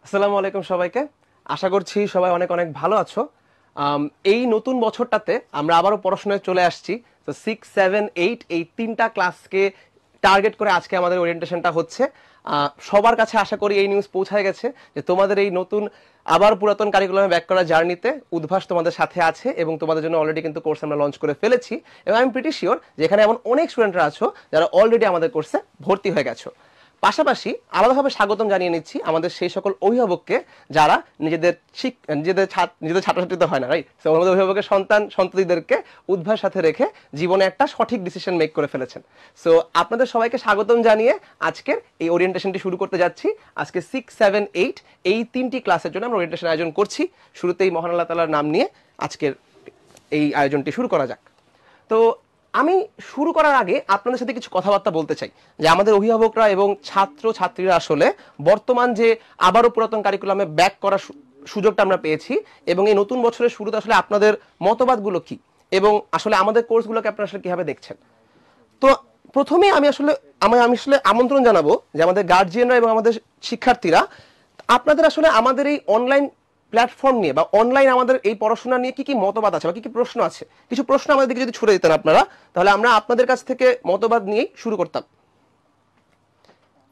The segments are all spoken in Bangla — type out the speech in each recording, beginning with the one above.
আসসালামু আলাইকুম সবাইকে। আশা করছি সবাই অনেক অনেক ভালো আছো। এই নতুন বছরটাতে আমরা আবারও পড়াশোনায় চলে আসছি। তো 6, 7, 8 এই তিনটা ক্লাসকে টার্গেট করে আজকে আমাদের ওরিয়েন্টেশনটা হচ্ছে। সবার কাছে আশা করি এই নিউজ পৌঁছায় গেছে যে তোমাদের এই নতুন আবার পুরাতন কারিকুলামে ব্যাক করা জার্নিতে উদ্ভাস তোমাদের সাথে আছে এবং তোমাদের জন্য অলরেডি কিন্তু কোর্স আমরা লঞ্চ করে ফেলেছি। এবং আমি প্রিটি শিওর যে এখানে এমন অনেক স্টুডেন্টরা আছো যারা অলরেডি আমাদের কোর্সে ভর্তি হয়ে গেছো। পাশাপাশি আলাদাভাবে স্বাগতম জানিয়ে নিচ্ছি আমাদের সেই সকল অভিভাবককে যারা নিজেদের ছাত্রছাত্রী তো হয় না, রাইট? তো আমাদের অভিভাবকের সন্ততিদেরকে উদ্ভার সাথে রেখে জীবনে একটা সঠিক ডিসিশন মেক করে ফেলেছেন। সো আপনাদের সবাইকে স্বাগতম জানিয়ে আজকের এই ওরিয়েন্টেশনটি শুরু করতে যাচ্ছি। আজকে 6, 7, 8 এই তিনটি ক্লাসের জন্য আমরা ওরিয়েন্টেশন আয়োজন করছি। শুরুতেই মহান আল্লাহ তাআলার নাম নিয়ে আজকের এই আয়োজনটি শুরু করা যাক। তো আমি শুরু করার আগে আপনাদের সাথে কিছু কথাবার্তা বলতে চাই যে আমাদের অভিভাবকরা এবং ছাত্র ছাত্রীরা আসলে বর্তমান যে আবারও পুরাতন কারিকুলামে ব্যাক করার সুযোগটা আমরা পেয়েছি এবং এই নতুন বছরের শুরুতে আসলে আপনাদের মতবাদগুলো কি এবং আসলে আমাদের কোর্সগুলোকে আপনারা আসলে কিভাবে দেখছেন। তো প্রথমে আমি আসলে আমন্ত্রণ জানাবো যে আমাদের গার্জিয়ানরা এবং আমাদের শিক্ষার্থীরা আপনাদের আসলে আমাদের এই অনলাইন প্ল্যাটফর্ম নিয়ে বা অনলাইন আমাদের এই পড়াশোনা নিয়ে কি কি মতবাদ আছে বা কি কি প্রশ্ন আছে, কিছু প্রশ্ন আমাদের দিকে যদি ছুড়ে দিতেন আপনারা, তাহলে আমরা আপনাদের কাছ থেকে মতবাদ নিয়েই শুরু করতাম।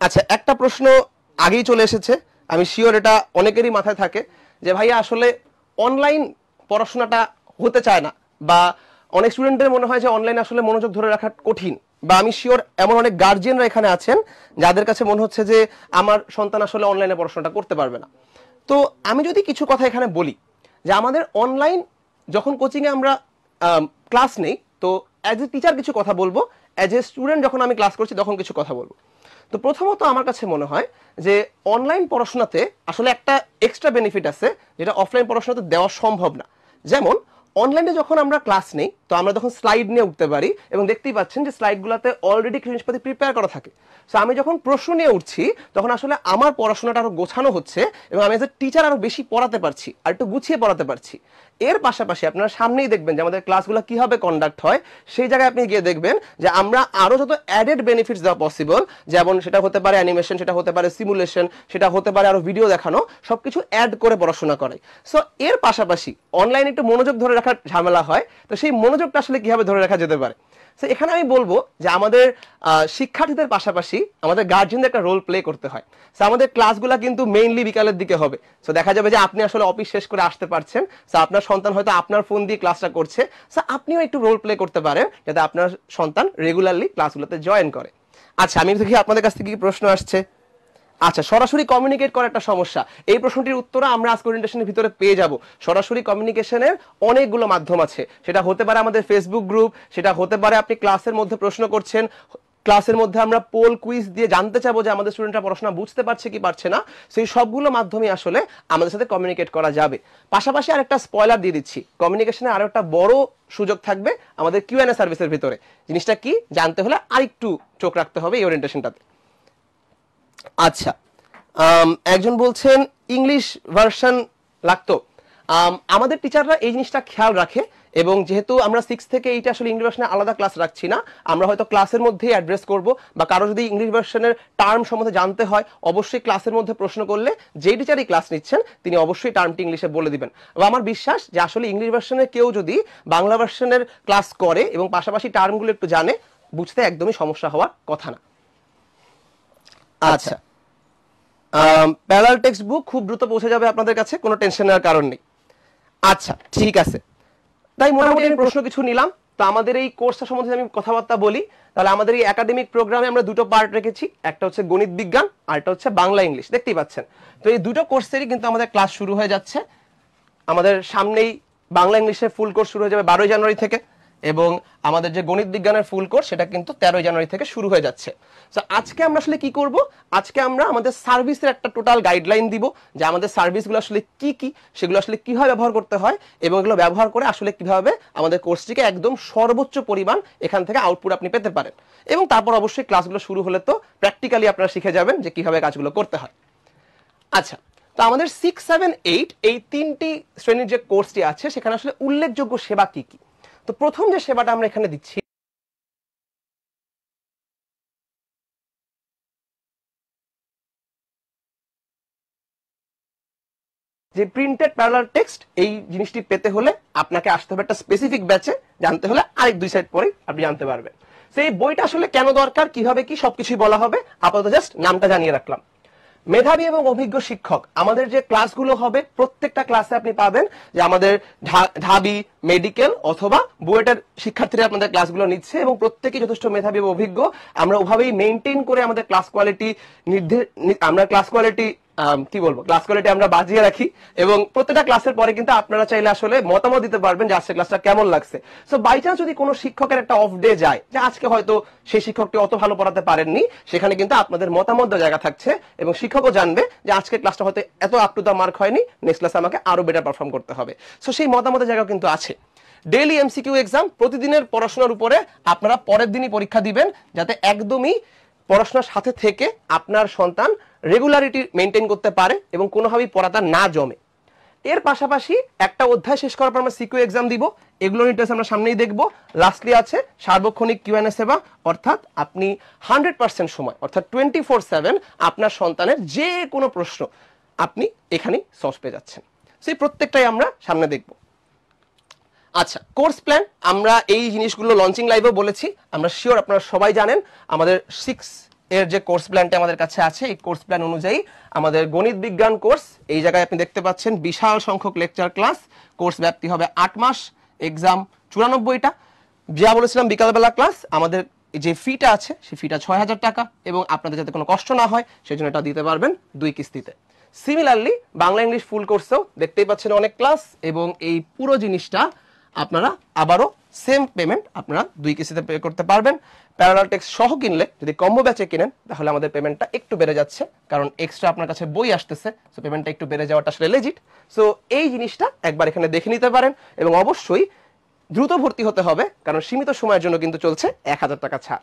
আচ্ছা, একটা প্রশ্ন আগেই চলে এসেছে, আমি শিওর এটা অনেকেরই মাথায় থাকে যে ভাইয়া আসলে অনলাইন পড়াশোনাটা হতে চায় না বা অনেক স্টুডেন্টের মনে হয় যে অনলাইন আসলে মনোযোগ ধরে রাখা কঠিন, বা আমি শিওর এমন অনেক গার্জিয়ানরা এখানে আছেন যাদের কাছে মনে হচ্ছে যে আমার সন্তান আসলে অনলাইনে পড়াশোনাটা করতে পারবে না। তো আমি যদি কিছু কথা এখানে বলি যে আমাদের অনলাইন যখন কোচিংয়ে আমরা ক্লাস নেই, তো অ্যাজ এ টিচার কিছু কথা বলবো, অ্যাজ এ স্টুডেন্ট যখন আমি ক্লাস করছি তখন কিছু কথা বলবো। তো প্রথমত আমার কাছে মনে হয় যে অনলাইন পড়াশোনাতে আসলে একটা এক্সট্রা বেনিফিট আছে যেটা অফলাইন পড়াশোনাতে দেওয়া সম্ভব না। যেমন অনলাইনে যখন আমরা ক্লাস নেই তো আমরা যখন স্লাইড নিয়ে উঠতে পারি এবং দেখতেই পাচ্ছেন যে স্লাইডগুলোতে অলরেডি কিছু জিনিসপাতি প্রিপেয়ার করা থাকে। সো আমি যখন প্রশ্ন নিয়ে উঠছি তখন আসলে আমার পড়াশোনাটা আরো গোছানো হচ্ছে এবং আমি এজ এ টিচার আরো বেশি পড়াতে পারছি, আর একটু গুছিয়ে পড়াতে পারছি। এর পাশাপাশি আপনারা সামনেই দেখবেন যে আমাদের ক্লাসগুলো কিভাবে কন্ডাক্ট হয়, সেই জায়গায় আপনি গিয়ে দেখবেন যে আমরা আরো যত অ্যাডেড বেনিফিটস দেওয়া পসিবল, যেমন সেটা হতে পারে অ্যানিমেশন, সেটা হতে পারে সিমুলেশন, সেটা হতে পারে আরো ভিডিও দেখানো, সবকিছু অ্যাড করে পড়াশোনা করাই। সো এর পাশাপাশি অনলাইনে একটু মনোযোগ ধরে রাখার ঝামেলা হয়, তো সেই মনোযোগটা আসলে কিভাবে ধরে রাখা যেতে পারে। তো এখানে আমি বলবো যে আমাদের শিক্ষার্থীদের পাশাপাশি আমাদের গার্জিয়ানদের একটা রোল প্লে করতে হয়। সো আমাদের ক্লাসগুলো কিন্তু মেইনলি বিকালের দিকে হবে। সো দেখা যাবে যে আপনি আসলে অফিস শেষ করে আসতে পারছেন, সো আপনার সন্তান হয়তো আপনার ফোন দিয়ে ক্লাসটা করছে, সো আপনিও একটু রোল প্লে করতে পারেন যাতে আপনার সন্তান রেগুলারলি ক্লাসগুলোতে জয়েন করে। আচ্ছা, আমি দেখি আপনাদের কাছ থেকে কি প্রশ্ন আসছে। আচ্ছা, সরাসরি কমিউনিকেট করার একটা সমস্যা, এই প্রশ্নটির উত্তর আমরা আজকে ওরিয়েন্টেশনের ভিতরে পেয়ে যাব। সরাসরি কমিউনিকেশনের অনেকগুলো মাধ্যম আছে, সেটা হতে পারে আমাদের ফেসবুক গ্রুপ, সেটা হতে পারে আপনি ক্লাসের মধ্যে প্রশ্ন করছেন, ক্লাসের মধ্যে আমরা পোল কুইজ দিয়ে জানতে চাবো যে আমাদের স্টুডেন্টরা পড়াশোনা বুঝতে পারছে কি পারছে না। সেই সবগুলো মাধ্যমে আসলে আমাদের সাথে কমিউনিকেট করা যাবে। পাশাপাশি আরেকটা স্পয়লার দিয়ে দিচ্ছি, কমিউনিকেশনে আরো একটা বড় সুযোগ থাকবে আমাদের কিউএনএ সার্ভিসের ভিতরে। জিনিসটা কি জানতে হলে আরেকটু চোখ রাখতে হবে এই ওরিয়েন্টেশনটাতে। আচ্ছা, একজন বলছেন ইংলিশ ভার্সন লাগতো। আমাদের টিচাররা এই জিনিসটা খেয়াল রাখে এবং যেহেতু আমরা 6 থেকে 8 আসলে ইংলিশ ভার্সনে আলাদা ক্লাস রাখছি না, আমরা হয়তো ক্লাসের মধ্যেই অ্যাড্রেস করব, বা কারো যদি ইংলিশ ভার্সনের টার্ম সম্বন্ধে জানতে হয় অবশ্যই ক্লাসের মধ্যে প্রশ্ন করলে যেই টিচারই ক্লাস নিচ্ছেন তিনি অবশ্যই টার্মটি ইংলিশে বলে দিবেন। এবং আমার বিশ্বাস যে আসলে ইংলিশ ভার্সনের কেউ যদি বাংলা ভার্সনের ক্লাস করে এবং পাশাপাশি টার্মগুলো একটু জানে, বুঝতে একদমই সমস্যা হওয়ার কথা না। আচ্ছা, প্যারালাল টেক্সট বুক খুব দ্রুত পৌঁছে যাবে আপনাদের কাছে, কোনো টেনশন নেওয়ার কারণ নেই। আচ্ছা, ঠিক আছে, তাই মোটামুটি আমি প্রশ্ন কিছু নিলাম। তো আমাদের এই কোর্সটা সম্বন্ধে আমি কথাবার্তা বলি, তাহলে আমাদের এই একাডেমিক প্রোগ্রামে আমরা দুটো পার্ট রেখেছি, একটা হচ্ছে গণিত বিজ্ঞান আর একটা হচ্ছে বাংলা ইংলিশ, দেখতেই পাচ্ছেন। তো এই দুটো কোর্সেরই কিন্তু আমাদের ক্লাস শুরু হয়ে যাচ্ছে। আমাদের সামনেই বাংলা ইংলিশের ফুল কোর্স শুরু হয়ে যাবে 12 জানুয়ারি থেকে, এবং আমাদের যে গণিত বিজ্ঞানের ফুল কোর্স সেটা কিন্তু 13 জানুয়ারি থেকে শুরু হয়ে যাচ্ছে। তো আজকে আমরা আসলে কি করব, আজকে আমরা আমাদের সার্ভিসের একটা টোটাল গাইডলাইন দিব যে আমাদের সার্ভিসগুলো আসলে কি কি, সেগুলো আসলে কিভাবে ব্যবহার করতে হয় এবং এগুলো ব্যবহার করে আসলে কিভাবে আমাদের কোর্সটিকে একদম সর্বোচ্চ পরিমাণ এখান থেকে আউটপুট আপনি পেতে পারেন। এবং তারপর অবশ্যই ক্লাসগুলো শুরু হলে তো প্র্যাকটিক্যালি আপনারা শিখে যাবেন যে কিভাবে কাজগুলো করতে হয়। আচ্ছা, তো আমাদের 6, 7, 8 এই তিনটি শ্রেণীর যে কোর্সটি আছে সেখানে আসলে উল্লেখযোগ্য সেবা কি কি। তো প্রথম যে সেবাটা আমরা এখানে দিচ্ছি যে প্রিন্টেড প্যারালাল টেক্সট এই জিনিসটি পেতে হলে আপনাকে আসতে হবে একটা স্পেসিফিক ব্যাচে, জানতে হলে আরেক 2 সাইড পরে আপনি জানতে পারবেন। সেই বইটা আসলে কেন দরকার, কিভাবে কি, সবকিছুই বলা হবে। আপাতত জাস্ট নামটা জানিয়ে রাখলাম। মেধাবী এবং অভিজ্ঞ শিক্ষক, আমাদের যে ক্লাসগুলো হবে প্রত্যেকটা ক্লাসে আপনি পাবেন যে আমাদের ঢাবি, মেডিকেল অথবা বুয়েটের শিক্ষার্থীরা আপনাদের ক্লাসগুলো নিচ্ছে এবং প্রত্যেকেই যথেষ্ট মেধাবী এবং অভিজ্ঞ। আমরা ওভাবেই মেইনটেইন করে আমাদের ক্লাস কোয়ালিটি ক্লাস কোয়ালিটি আমরা বাজিয়ে রাখি এবং প্রত্যেকটা ক্লাসের পরে কিন্তু আপনারা চাইলে আসলে মতামত দিতে পারবেন যে আজকে ক্লাসটা কেমন লাগছে। সো বাই চান্স যদি কোনো শিক্ষকের একটা অফ ডে যায়, যে আজকে হয়তো সেই শিক্ষকটি অত ভালো পড়াতে পারেননি, সেখানে কিন্তু আপনাদের মতামত দেওয়ার জায়গা থাকছে এবং শিক্ষকও জানবে যে আজকে ক্লাসটা হয়তো এত আপ টু দা মার্ক হয়নি, নেক্সট ক্লাসে আমাকে আরো বেটার পারফর্ম করতে হবে। সো সেই মতামতের জায়গা কিন্তু আছে। ডেইলি এমসিকিউ এক্সাম, প্রতিদিনের পড়াশোনার উপরে আপনারা পরের দিনই পরীক্ষা দিবেন, যাতে একদমই পড়াশোনার সাথে থেকে আপনার সন্তান রেগুলারিটি মেনটেন করতে পারে এবং কোনোভাবেই পড়াটা না জমে। এর পাশাপাশি একটা অধ্যায় শেষ করার পর আমরা সিকিউ এক্সাম দিব, এগুলো ডিটেইলস আমরা সামনেই দেখব। লাস্টলি আছে সার্বক্ষণিক কিউএনএ সেবা, অর্থাৎ আপনি 100% সময় অর্থাৎ 24/7 আপনার সন্তানের যে কোনো প্রশ্ন আপনি এখানেই সলভ পেয়ে যাচ্ছেন। সেই প্রত্যেকটাই আমরা সামনে দেখব। আচ্ছা, কোর্স প্ল্যান, আমরা এই জিনিসগুলো লঞ্চিং লাইভেও বলেছি, আমরা শিওর আপনারা সবাই জানেন আমাদের 6 এর যে কোর্স প্ল্যানটা আমাদের কাছে আছে, এই কোর্স প্ল্যান অনুযায়ী আমাদের গণিত বিজ্ঞান কোর্স, এই জায়গায় আপনি দেখতে পাচ্ছেন বিশাল সংখ্যক লেকচার ক্লাস, কোর্স ব্যাপ্তি হবে 8 মাস, এক্সাম 94টা। যা বলেছিলাম বিকালবেলা ক্লাস, আমাদের যে ফিটা আছে সেই ফিটা 6000 টাকা এবং আপনাদের যাতে কোনো কষ্ট না হয় সেই জন্য এটা দিতে পারবেন 2 কিস্তিতে। সিমিলারলি বাংলা ইংলিশ ফুল কোর্সেও দেখতেই পাচ্ছেন অনেক ক্লাস এবং এই পুরো জিনিসটা আপনারা আবারও সেম পেমেন্ট আপনারা 2 কিস্তিতে পে করতে পারবেন। প্যারালাল টেক্সট সহ কিনলে, যদি কম্বো ব্যাচে কিনেন, তাহলে আমাদের পেমেন্টটা একটু বেড়ে যাচ্ছে, কারণ এক্সট্রা আপনার কাছে বই আসতেছে, সো পেমেন্টটা একটু বেড়ে যাওয়াটা আসলে লেজিট। সো এই জিনিসটা একবার এখানে দেখে নিতে পারেন এবং অবশ্যই দ্রুত ভর্তি হতে হবে, কারণ সীমিত সময়ের জন্য কিন্তু চলছে 1000 টাকা ছাড়।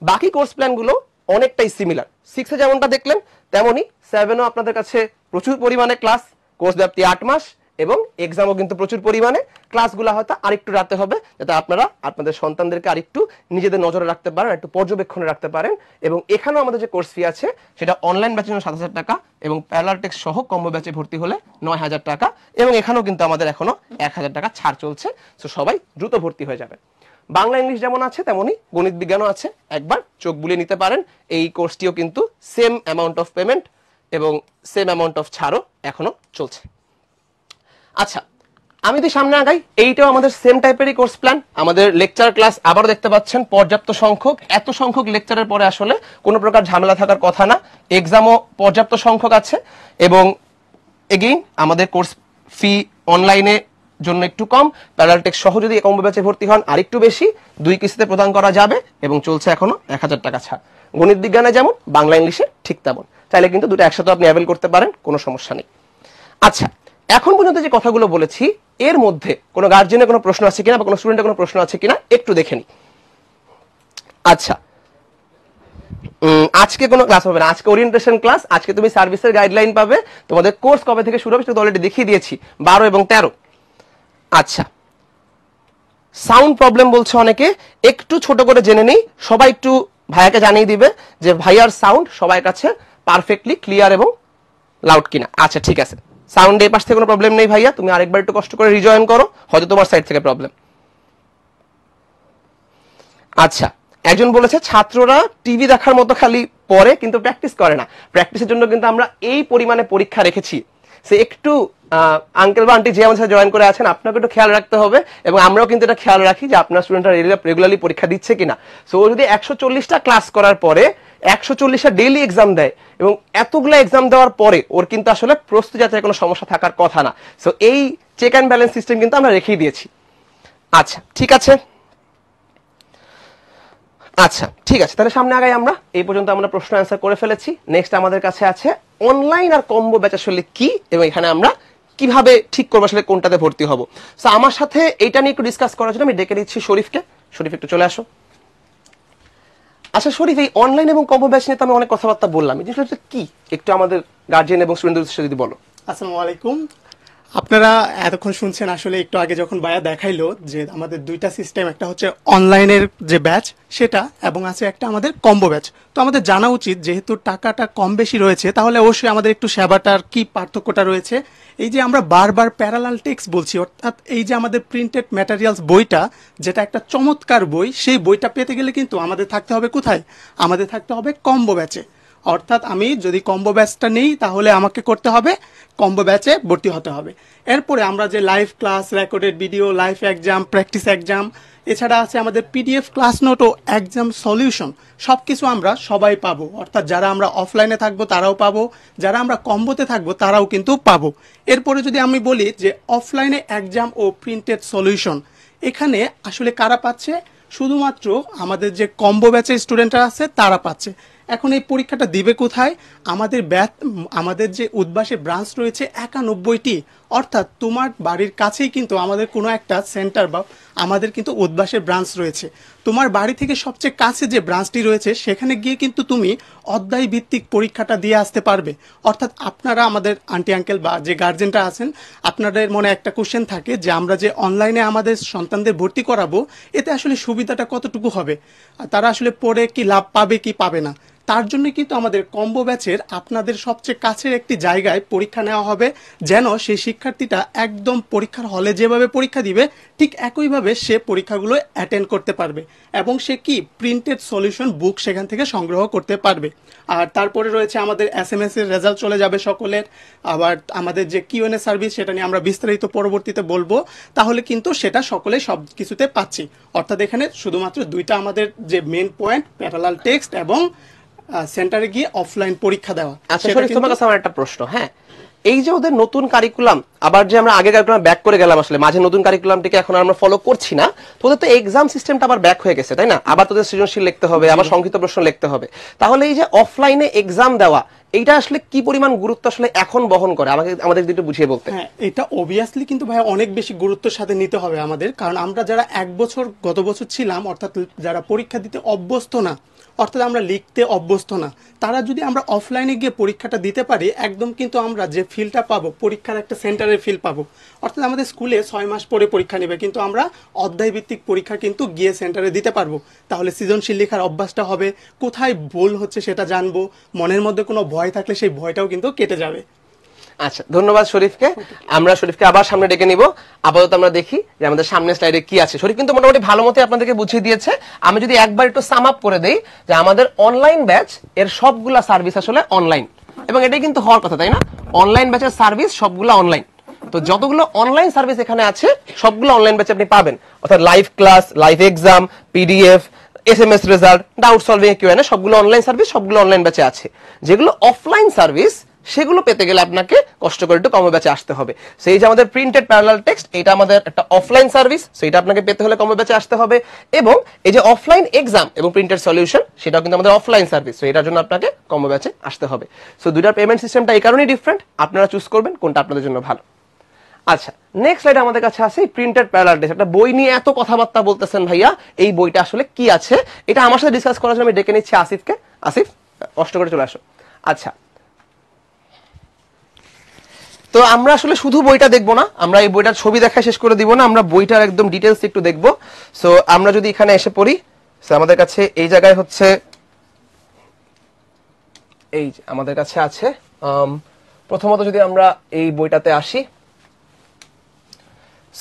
বাকি কোর্স প্ল্যানগুলো অনেকটাই সিমিলার, 6 এ যেমনটা দেখলেন তেমনই 7ও আপনাদের কাছে প্রচুর পরিমাণে ক্লাস, কোর্স ব্যাপ্তি 8 মাস এবং এক্সামও কিন্তু প্রচুর পরিমাণে। ক্লাসগুলো হয়তো আরেকটু রাতে হবে, যাতে আপনারা আপনাদের সন্তানদেরকে আরেকটু নিজেদের নজরে রাখতে পারেন, একটু পর্যবেক্ষণে রাখতে পারেন। এবং এখানেও আমাদের যে কোর্স ফি আছে সেটা অনলাইন ব্যাচের জন্য 7000 টাকা এবং প্যারালাল টেক্সট সহ কম্বো ব্যাচে ভর্তি হলে 9000 টাকা এবং এখানেও কিন্তু আমাদের এখনো 1000 টাকা ছাড় চলছে। সো সবাই দ্রুত ভর্তি হয়ে যাবে। বাংলা ইংলিশ যেমন আছে তেমনই গণিত বিজ্ঞানও আছে, একবার চোখ বুলিয়ে নিতে পারেন। এই কোর্সটিও কিন্তু সেম অ্যামাউন্ট অফ পেমেন্ট এবং সেম অ্যামাউন্ট অফ ছাড়ও এখনো চলছে। আচ্ছা, আমি যদি সামনে আগাই, এইটাও আমাদের সেম টাইপেরই কোর্স প্ল্যান। আমাদের লেকচার ক্লাস আবারও দেখতে পাচ্ছেন পর্যাপ্ত সংখ্যক, এত সংখ্যক লেকচারের পরে আসলে কোনো প্রকার ঝামেলা থাকার কথা না। এক্সামও পর্যাপ্ত সংখ্যক আছে এবং এগেইন আমাদের কোর্স ফি অনলাইনে জন্য একটু কম, প্যারালাল টেক্সট সহ যদি কম্বো ব্যাচে ভর্তি হন আর একটু বেশি, 2 কিস্তিতে প্রদান করা যাবে এবং চলছে এখনো 1000 টাকা ছাড়। গণিত বিজ্ঞানে যেমন, বাংলা ইংলিশে ঠিক তেমন। চাইলে কিন্তু দুটো একসাথে আপনি অ্যাভেল করতে পারেন, কোনো সমস্যা নেই। আচ্ছা, এখন পর্যন্ত যে কথাগুলো বলেছি এর মধ্যে কোনো গার্জিয়ানের কোনো প্রশ্ন আছে কিনা বা কোনো স্টুডেন্টের কোনো প্রশ্ন আছে কিনা একটু দেখে নিই। আচ্ছা, আজকে কোনো ক্লাস হবে না, আজকে ওরিয়েন্টেশন ক্লাস। আজকে তুমি সার্ভিসের গাইডলাইন পাবে, তোমাদের কোর্স কবে থেকে শুরু হবে সেটা অলরেডি দেখিয়ে দিয়েছি, 12 এবং 13। আচ্ছা, সাউন্ড প্রবলেম বলছে অনেকে, একটু ছোট করে জেনে নেই, সবাই একটু ভাইয়াকে জানিয়ে দিবে যে ভাইয়ার সাউন্ড সবার কাছে পারফেক্টলি ক্লিয়ার এবং লাউড কিনা। আচ্ছা ঠিক আছে, সাউন্ড এই পাশ থেকে কোনো প্রবলেম নেই ভাইয়া, তুমি আরেকবার একটু কষ্ট করে রিজয়েন করো, হয়তো তোমার সাইড থেকে প্রবলেম। আচ্ছা, একজন বলেছে ছাত্ররা টিভি দেখার মতো খালি পড়ে কিন্তু প্র্যাকটিস করে না। প্র্যাকটিসের জন্য কিন্তু আমরা এই পরিমাণে পরীক্ষা রেখেছি। সে একটু আঙ্কেল বা আন্টি যে আমাদের সাথে জয়েন করে আছেন, আপনাকে একটু খেয়াল রাখতে হবে এবং আমরাও কিন্তু এটা খেয়াল রাখি যে আপনার স্টুডেন্টরা রেগুলারলি পরীক্ষা দিচ্ছে কিনা। সো ও যদি 140টা ক্লাস করার পরে 140টা ডেইলি এক্সাম দেয় এবং এতগুলো এক্সাম দেওয়ার পরে ওর কিন্তু আসলে প্রস্তুতি যাতে কোনো সমস্যা থাকার কথা না। সো এই চেক অ্যান্ড ব্যালেন্স সিস্টেম কিন্তু আমরা রেখেই দিয়েছি। আচ্ছা ঠিক আছে, আচ্ছা ঠিক আছে, তাহলে সামনে আগাই। আমরা এই পর্যন্ত আমরা প্রশ্ন অ্যান্সার করে ফেলেছি। নেক্সট আমাদের কাছে আছে অনলাইন আর কম্বো ব্যাচ আসলে কি এবং এখানে আমরা কিভাবে ঠিক করবো আসলে কোনটাতে ভর্তি হব। সো আমার সাথে এইটা নিয়ে একটু ডিসকাস করার জন্য আমি ডেকে দিচ্ছি শরীফকে। শরীফ একটু চলে আসো। আচ্ছা শরীফ, এই অনলাইন এবং কম্বো ব্যাচ নিয়ে তো আমি অনেক কথাবার্তা বললাম, এই জিনিসটা কি একটু আমাদের গার্জিয়ান এবং স্টুডেন্টদের যদি বলো। আসসালামু আলাইকুম। আপনারা এতক্ষণ শুনছেন, আসলে একটু আগে যখন ভাইয়া দেখাইলো যে আমাদের দুইটা সিস্টেম, একটা হচ্ছে অনলাইনের যে ব্যাচ সেটা, এবং আছে একটা আমাদের কম্বো ব্যাচ। তো আমাদের জানা উচিত যেহেতু টাকাটা কম বেশি রয়েছে, তাহলে অবশ্যই আমাদের একটু সেবাটার কি পার্থক্যটা রয়েছে। এই যে আমরা বারবার প্যারালাল টেক্সট বলছি, অর্থাৎ এই যে আমাদের প্রিন্টেড ম্যাটেরিয়ালস বইটা, যেটা একটা চমৎকার বই, সেই বইটা পেতে গেলে কিন্তু আমাদের থাকতে হবে কোথায়? আমাদের থাকতে হবে কম্বো ব্যাচে। অর্থাৎ আমি যদি কম্বো ব্যাচটা নেই, তাহলে আমাকে করতে হবে কম্বো ব্যাচে ভর্তি হতে হবে। এরপরে আমরা যে live class, recorded video, live exam, practice exam, এছাড়া আছে আমাদের পিডিএফ ক্লাস নোট ও এক্সাম সলিউশন, সব কিছু আমরা সবাই পাবো। অর্থাৎ যারা আমরা অফলাইনে থাকবো তারাও পাবো, যারা আমরা কম্বোতে থাকবো তারাও কিন্তু পাবো। এরপরে যদি আমি বলি যে অফলাইনে এক্সাম ও প্রিন্টেড সলিউশন, এখানে আসলে কারা পাচ্ছে? শুধুমাত্র আমাদের যে কম্বো ব্যাচের স্টুডেন্টরা আছে তারা পাচ্ছে। এখন এই পরীক্ষাটা দিবে কোথায়? আমাদের যে উদ্বাসে ব্রাঞ্চ রয়েছে 91টি, অর্থাৎ তোমার বাড়ির কাছেই কিন্তু আমাদের কোনো একটা সেন্টার বা আমাদের কিন্তু উদ্বাসের ব্রাঞ্চ রয়েছে। তোমার বাড়ি থেকে সবচেয়ে কাছে যে ব্রাঞ্চটি রয়েছে সেখানে গিয়ে কিন্তু তুমি অধ্যায় ভিত্তিক পরীক্ষাটা দিয়ে আসতে পারবে। অর্থাৎ আপনারা, আমাদের আন্টি আঙ্কেল বা যে গার্জেনরা আছেন, আপনাদের মনে একটা কোশ্চেন থাকে যে আমরা যে অনলাইনে আমাদের সন্তানদের ভর্তি করাবো, এতে আসলে সুবিধাটা কতটুকু হবে, তারা আসলে পড়ে কি লাভ পাবে কি পাবে না। তার জন্য কিন্তু আমাদের কম্বো ব্যাচের আপনাদের সবচেয়ে কাছের একটি জায়গায় পরীক্ষা নেওয়া হবে, যেন সেই শিক্ষার্থীটা একদম পরীক্ষার হলে যেভাবে পরীক্ষা দিবে ঠিক একইভাবে সে পরীক্ষাগুলো অ্যাটেন্ড করতে পারবে, এবং সে কি প্রিন্টেড সলিউশন বুক সেখান থেকে সংগ্রহ করতে পারবে। আর তারপরে রয়েছে আমাদের SMS এর রেজাল্ট চলে যাবে সকলের। আবার আমাদের যে কিউএনএ সার্ভিস, সেটা নিয়ে আমরা বিস্তারিত পরবর্তীতে বলবো। তাহলে কিন্তু সেটা সকলে সব কিছুতে পাচ্ছি। অর্থাৎ এখানে শুধুমাত্র দুইটা আমাদের যে মেন পয়েন্ট, প্যারালাল টেক্সট এবং সেন্টারে গিয়ে অফলাইন পরীক্ষা দেওয়া। আচ্ছা শরীফ, তোমার কাছে আমার একটা প্রশ্ন। হ্যাঁ, এই যে ওদের নতুন কারিকুলাম, আবার যে আমরা আগে কারিকুলাম ব্যাক করে গেলাম, আসলে মাঝে নতুন কারিকুলামটিকে এখন আমরা ফলো করছি না, তোদের তো এক্সাম সিস্টেমটা আবার ব্যাক হয়ে গেছে, তাই না? আবার তোদের সৃজনশীল লিখতে হবে, আবার সংক্ষিপ্ত প্রশ্ন লিখতে হবে। তাহলে এই যে অফলাইনে এক্সাম দেওয়া, এইটা আসলে কি পরিমাণ গুরুত্ব আসলে এখন বহন করে, আমাদের একটু বুঝিয়ে বলতে। হ্যাঁ, এটা অবভিয়াসলি কিন্তু ভাই অনেক বেশি গুরুত্বের সাথে নিতে হবে আমাদের, কারণ আমরা যারা গত বছর ছিলাম, অর্থাৎ যারা পরীক্ষা দিতে অভ্যস্ত না, অর্থাৎ আমরা লিখতে অভ্যস্ত না, তারা যদি আমরা অফলাইনে গিয়ে পরীক্ষাটা দিতে পারি, একদম কিন্তু আমরা যে ফিলটা পাবো, পরীক্ষার একটা সেন্টারের ফিল পাবো। অর্থাৎ আমাদের স্কুলে 6 মাস পরে পরীক্ষা নেবে, কিন্তু আমরা অধ্যায় ভিত্তিক পরীক্ষা কিন্তু গিয়ে সেন্টারে দিতে পারবো। তাহলে সৃজনশীল লেখার অভ্যাসটা হবে, কোথায় ভুল হচ্ছে সেটা জানবো, মনের মধ্যে কোনো ভয় থাকলে সেই ভয়টাও কিন্তু কেটে যাবে। আচ্ছা, ধন্যবাদ শরীফকে। আমরা শরীফকে আবার সামনে ডেকে নিব। আপাতত আমরা দেখি যে আমাদের সামনের স্লাইডে কি আছে। শরীফ কিন্তু মোটামুটি ভালো মতো আপনাদেরকে বুঝিয়ে দিয়েছে। আমি যদি একবার একটু সাম আপ করে দেই, যে আমাদের অনলাইন ব্যাচ এর সবগুলা সার্ভিস আসলে অনলাইন, এবং এটাই কিন্তু হওয়ার কথা, তাই না? অনলাইন ব্যাচের সার্ভিস সবগুলো অনলাইন। তো যতগুলো অনলাইন সার্ভিস এখানে আছে সবগুলো অনলাইন ব্যাচে আপনি পাবেন, অর্থাৎ live class, live exam, PDF, SMS result, doubt solving, Q and A, সবগুলো অনলাইন সার্ভিস, সবগুলো অনলাইন ব্যাচে আছে। যেগুলো অফলাইন সার্ভিস, সেগুলো পেতে গেলে আপনাকে কষ্ট করে একটু কম্বো ব্যাচে আসতে হবে। সেই যে আমাদের প্রিন্টেড প্যারালাল টেক্সট, এটা আমাদের একটা অফলাইন সার্ভিস, সেটা আপনাকে পেতে হলে কম্বো ব্যাচে আসতে হবে। এবং এই যে অফলাইন এক্সাম এবং প্রিন্টেড সলিউশন, সেটাও কিন্তু আমাদের অফলাইন সার্ভিস, সো এটার জন্য আপনাকে কম্বো ব্যাচে আসতে হবে। সো দুইটার পেমেন্ট সিস্টেমটা এই কারণেই ডিফারেন্ট, আপনারা চুজ করবেন কোনটা আপনাদের জন্য ভালো। আচ্ছা, নেক্সট স্লাইড আমাদের কাছে আছে প্রিন্টেড প্যারালাল টেক্সট। একটা বই নিয়ে এত কথাবার্তা বলতেছেন ভাইয়া, এই বইটা আসলে কি আছে এটা আমার সাথে ডিসকাস করার জন্য আমি ডেকে নিচ্ছি আসিফকে। আসিফ, কষ্ট করে চলে আসো। আচ্ছা, তো আমরা আসলে শুধু বইটা দেখবো না, আমরা এই বইটার ছবি দেখা শেষ করে দিব না, আমরা বইটার একদম ডিটেলস একটু দেখবো। সো আমরা যদি এখানে এসে পড়ি, আমাদের কাছে এই জায়গায় হচ্ছে এই আমাদের কাছে আছে, প্রথমত যদি আমরা এই বইটাতে আসি,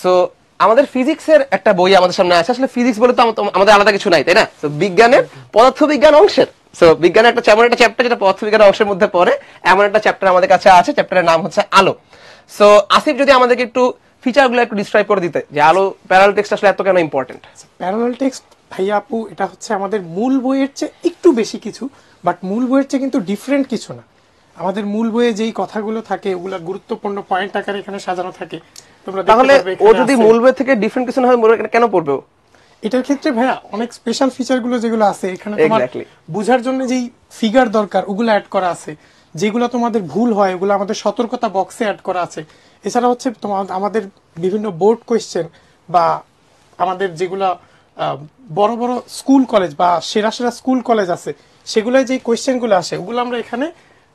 সো আমাদের ফিজিক্সের একটা বই আমাদের সামনে আছে। আসলে ফিজিক্স বলে তো আমাদের আলাদা কিছু নাই, তাই না? তো বিজ্ঞানের পদার্থবিজ্ঞান অংশের, সো বিজ্ঞানের একটা এমন একটা চ্যাপ্টার যেটা পদার্থবিজ্ঞান অংশের মধ্যে পড়ে, এমন একটা চ্যাপ্টার আমাদের কাছে আছে। চ্যাপ্টারের নাম হচ্ছে আলো। সো আসিফ যদি আমাদেরকে একটু ফিচারগুলো একটু ডিসক্রাইব করে দিতে, যে আলো প্যারালাল টেক্সট আসলে এত কেন ইম্পর্টেন্ট। প্যারালাল টেক্সট ভাইয়া আপু, এটা হচ্ছে আমাদের মূল বইয়ের চেয়ে একটু বেশি কিছু, বাট মূল বইয়ের চেয়ে কিন্তু ডিফারেন্ট কিছু না। আমাদের মূল বইয়ে যেই কথাগুলো থাকে, ওগুলা গুরুত্বপূর্ণ পয়েন্ট আকারে এখানে সাজানো থাকে। তাহলে ও যদি মূল বই থেকে ডিফারেন্ট কিছু না হয়, কেন পড়বে? এটার ক্ষেত্রে ভাইয়া অনেক স্পেশাল ফিচার গুলো যেগুলো আছে এখানে, তোমার বুঝার জন্য যেই ফিগার দরকার ওগুলো অ্যাড করা আছে। যেগুলো তোমাদের ভুল হয় ওগুলো আমাদের সতর্কতা বক্সে অ্যাড করা আছে। এছাড়া হচ্ছে আমাদের বিভিন্ন বোর্ড কোয়েশ্চেন বা আমাদের যেগুলো বড় বড় স্কুল কলেজ বা সেরা সেরা স্কুল কলেজ আছে, সেগুলোয় যে কোয়েশ্চেনগুলো আসে ওগুলো আমরা এখানে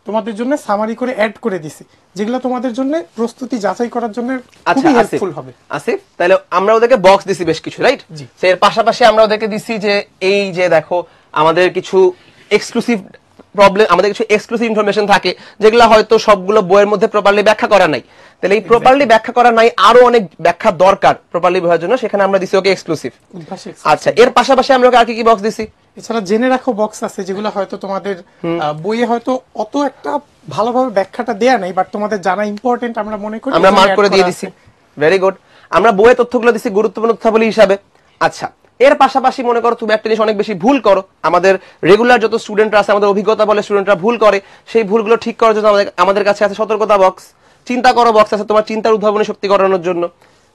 তোমাদের জন্য সামারি করে অ্যাড করে দিছি, যেগুলো তোমাদের জন্য প্রস্তুতি যাচাই করার জন্য আচ্ছা খুবই হেল্পফুল হবে। আসিফ, তাহলে আমরা ওদেরকে বক্স দিছি বেশ কিছু, রাইট? এর পাশাপাশি আমরা ওদেরকে দিছি যে এই যে দেখো আমাদের কিছু এক্সক্লুসিভ প্রবলেম, আমাদের কিছু এক্সক্লুসিভ ইনফরমেশন থাকে যেগুলো হয়তো সবগুলো বইয়ের মধ্যে প্রপারলি ব্যাখ্যা করা নাই। তাহলে এই প্রপারলি ব্যাখ্যা করা নাই, আরো অনেক ব্যাখ্যা দরকার প্রপারলি বোঝার জন্য, সেখানে আমরা দিছি ওকে এক্সক্লুসিভ। আচ্ছা, এর পাশাপাশি আমরা ওকে আর কি বক্স দিছি? এছাড়া জেনে রাখো বক্স আছে যেগুলো হয়তো তোমাদের বইয়ে হয়তো অত একটা ভালোভাবে ব্যাখ্যাটা দেয়া নাই, বাট তোমাদের জানা ইম্পর্টেন্ট আমরা মনে করি, আমরা মার্ক করে দিয়ে দিছি। Very good. আমরা বইয়ে তথ্যগুলো দিছি গুরুত্বপূর্ণ তথ্যাবলী হিসাবে। আচ্ছা, এর পাশাপাশি মনে করো তুমি একটা জিনিস অনেক বেশি ভুল করো, আমাদের রেগুলার যত স্টুডেন্টরা আছে, আমাদের অভিজ্ঞতা বলে স্টুডেন্টরা ভুল করে, সেই ভুলগুলো ঠিক করার জন্য আমাদের কাছে আছে সতর্কতা বক্স, চিন্তা করো বক্স আছে তোমার চিন্তার উদ্ভাবনী শক্তি করানোর জন্য।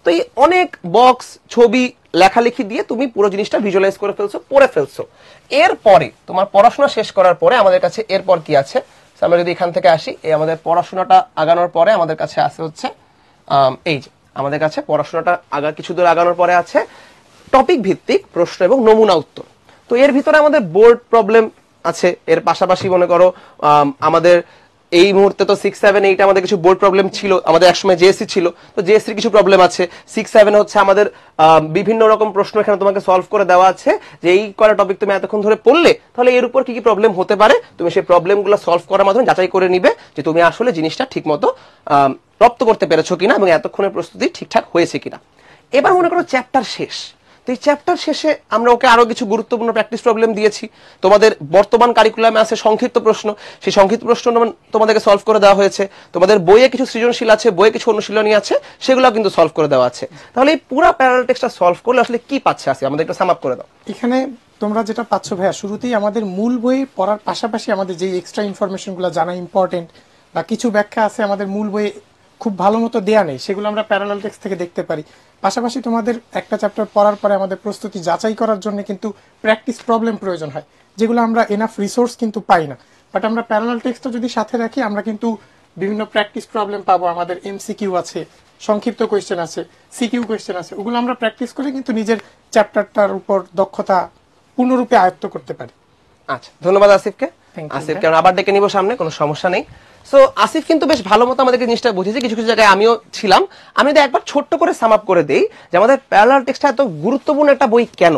তো এই অনেক বক্স, ছবি, লেখালেখি দিয়ে তুমি পুরো জিনিসটা ভিজুয়ালাইজ করে ফেলছো, পড়ে ফেলছো। এরপরে তোমার পড়াশোনা শেষ করার পরে আমাদের কাছে এরপর কি আছে, আমরা যদি এখান থেকে আসি, এই আমাদের পড়াশোনাটা আগানোর পরে আমাদের কাছে আছে হচ্ছে এই যে আমাদের কাছে পড়াশোনাটা কিছু দূর আগানোর পরে আছে টপিক ভিত্তিক প্রশ্ন এবং নমুনা উত্তর। তো এর ভিতরে আমাদের বোর্ড প্রবলেম আছে, এর পাশাপাশি মনে করো আমাদের এই মুহূর্তে তো 6, 7, 8 আমাদের কিছু বোর্ড প্রবলেম ছিল, আমাদের একসময় জেএসসি ছিল, তো জেএসসির কিছু প্রবলেম আছে। 6, 7 হচ্ছে আমাদের বিভিন্ন রকম প্রশ্ন এখানে তোমাকে সলভ করে দেওয়া আছে যে এই কয়টা টপিক তুমি এতক্ষণ ধরে পড়লে, তাহলে এর উপর কি কি প্রবলেম হতে পারে, তুমি সেই প্রবলেমগুলো সলভ করার মাধ্যমে যাচাই করে নিবে যে তুমি আসলে জিনিসটা ঠিকমতো রপ্ত করতে পেরেছো কিনা এবং এতক্ষণের প্রস্তুতি ঠিকঠাক হয়েছে কিনা। এবার মনে করো চ্যাপ্টার শেষ, তো এই চ্যাপ্টার শেষে আমরা ওকে আরো কিছু গুরুত্বপূর্ণ প্র্যাকটিস প্রবলেম দিয়েছি। তোমাদের বর্তমান কারিকুলামে আছে সংক্ষিপ্ত প্রশ্ন, সেই সংক্ষিপ্ত প্রশ্ন তোমাদেরকে সলভ করে দেওয়া হয়েছে। তোমাদের বইয়ে কিছু সৃজনশীল আছে, বইয়ে কিছু অনুশীলনী আছে, সেগুলো কিন্তু সলভ করে দেওয়া আছে। তাহলে এই পুরো প্যারালাল টেক্সটটা সলভ করলে আসলে কি পাচ্ছে আছে, আমাদের একটু সাম আপ করে দাও। এখানে তোমরা যেটা পাচ্ছ ভাইয়া, শুরুতেই আমাদের মূল বই পড়ার পাশাপাশি আমাদের যে এক্সট্রা ইনফরমেশনগুলো জানা ইম্পর্টেন্ট বা কিছু ব্যাখ্যা আছে আমাদের মূল বইয়ে খুব ভালো মতো দেয়া নেই, সেগুলো আমরা প্যারালাল টেক্সট থেকে দেখতে পারি। পাশাপাশি তোমাদের একটা চ্যাপ্টার পড়ার পরে আমাদের প্রস্তুতি যাচাই করার জন্য কিন্তু প্র্যাকটিস প্রবলেম প্রয়োজন হয়, যেগুলো আমরা এনাফ রিসোর্স কিন্তু পাই না। বাট আমরা প্যারালাল টেক্সটটা যদি সাথে রাখি, আমরা কিন্তু বিভিন্ন প্র্যাকটিস প্রবলেম পাবো। আমাদের এমসিকিউ আছে, সংক্ষিপ্ত কোয়েশ্চেন আছে, সিকিউ কোয়েশ্চেন আছে, ওগুলো আমরা প্র্যাকটিস করে কিন্তু নিজের চ্যাপ্টারটার উপর দক্ষতা পূর্ণরূপে আয়ত্ত করতে পারি। আচ্ছা, ধন্যবাদ আসিফকে। আসিফকে আমরা আবার ডেকে নিব সামনে, কোনো সমস্যা নেই। সো আসিফ কিন্তু বেশ ভালো মতো আমাদেরকে জিনিসটা বুঝিয়েছে, কিছু কিছু জায়গায় আমিও ছিলাম। আমি যদি একবার ছোট্ট করে সাম আপ করে দেই যে আমাদের প্যারালাল টেক্সটটা এত গুরুত্বপূর্ণ একটা বই কেন,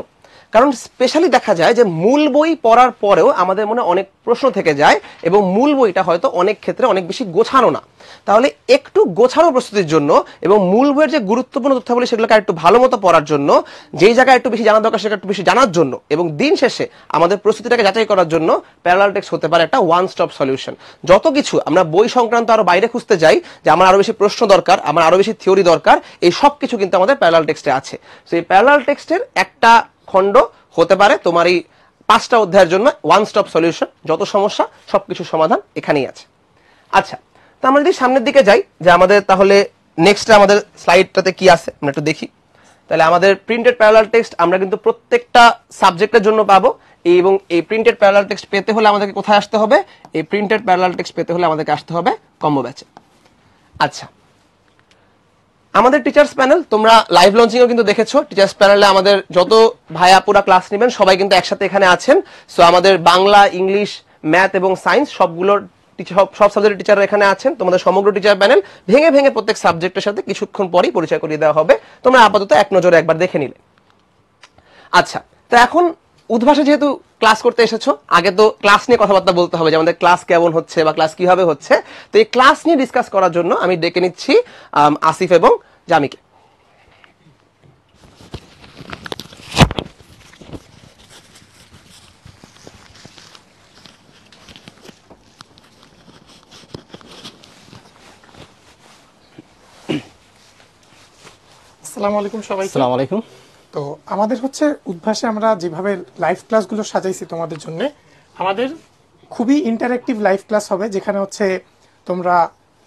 কারণ স্পেশালি দেখা যায় যে মূল বই পড়ার পরেও আমাদের মনে অনেক প্রশ্ন থেকে যায় এবং মূল বইটা হয়তো অনেক ক্ষেত্রে অনেক বেশি গোছানো না। তাহলে একটু গোছানো প্রস্তুতির জন্য এবং মূল বইয়ের যে গুরুত্বপূর্ণ তথ্যাবলী সেগুলোকে একটু ভালো মতো পড়ার জন্য, যেই জায়গায় একটু বেশি জানা দরকার সেটা একটু বেশি জানার জন্য, এবং দিন শেষে আমাদের প্রস্তুতিটাকে যাচাই করার জন্য প্যারালাল টেক্সট হতে পারে একটা ওয়ান স্টপ সলিউশন। যত কিছু আমরা বই সংক্রান্ত আরো বাইরে খুঁজতে যাই যে আমার আরো বেশি প্রশ্ন দরকার, আমার আরো বেশি থিওরি দরকার, এই সব কিছু কিন্তু আমাদের প্যারালাল টেক্সটে আছে। তো এই প্যারালাল টেক্সটের একটা খণ্ড হতে পারে তোমার এই 5টা অধ্যায়ের জন্য ওয়ান স্টপ সলিউশন, যত সমস্যা সবকিছু সমাধান এখানেই আছে। আচ্ছা, তো আমরা যদি সামনের দিকে যাই যে আমাদের তাহলে নেক্সট আমাদের স্লাইডটাতে কি আছে আমরা একটু দেখি। তাহলে আমাদের প্রিন্টেড প্যারালাল টেক্সট আমরা কিন্তু প্রত্যেকটা সাবজেক্টের জন্য পাবো, এবং এই প্রিন্টেড প্যারালাল টেক্সট পেতে হলে আমাদেরকে কোথায় আসতে হবে? এই প্রিন্টেড প্যারালাল টেক্সট পেতে হলে আমাদেরকে আসতে হবে কম্বো ব্যাচে। আচ্ছা, আমাদের টিচার্স প্যানেল তোমরা লাইভ লঞ্চিংও কিন্তু দেখেছো। টিচার্স প্যানেলে আমাদের যত ভাইয়া পুরা ক্লাস নেবেন সবাই কিন্তু একসাথে এখানে আছেন। সো আমাদের বাংলা, ইংলিশ, ম্যাথ এবং সায়েন্স সবগুলোর সব সাবজেক্টের টিচাররা এখানে আছেন। তোমাদের সমগ্র টিচার প্যানেল ভেঙে ভেঙে প্রত্যেক সাবজেক্টের সাথে কিছুক্ষণ পরেই পরিচয় করিয়ে দেওয়া হবে, তোমরা আপাতত এক নজরে একবার দেখে নিলে। আচ্ছা, তো এখন উদ্ভাসে যেহেতু ক্লাস করতে এসেছো, আগে তো ক্লাস নিয়ে কথাবার্তা বলতে হবে যে আমাদের ক্লাস কেমন হচ্ছে বা ক্লাস কিভাবে হচ্ছে। তো এই ক্লাস নিয়ে ডিসকাস করার জন্য আমি ডেকে নিচ্ছি আসিফ এবং জামিকে। আসসালামু আলাইকুম সবাইকে। আসসালামু আলাইকুম। তো আমাদের হচ্ছে উদ্ভাসে আমরা যেভাবে লাইভ ক্লাসগুলো সাজাইছি তোমাদের জন্য, আমাদের খুবই ইন্টারেক্টিভ লাইভ ক্লাস হবে, যেখানে হচ্ছে তোমরা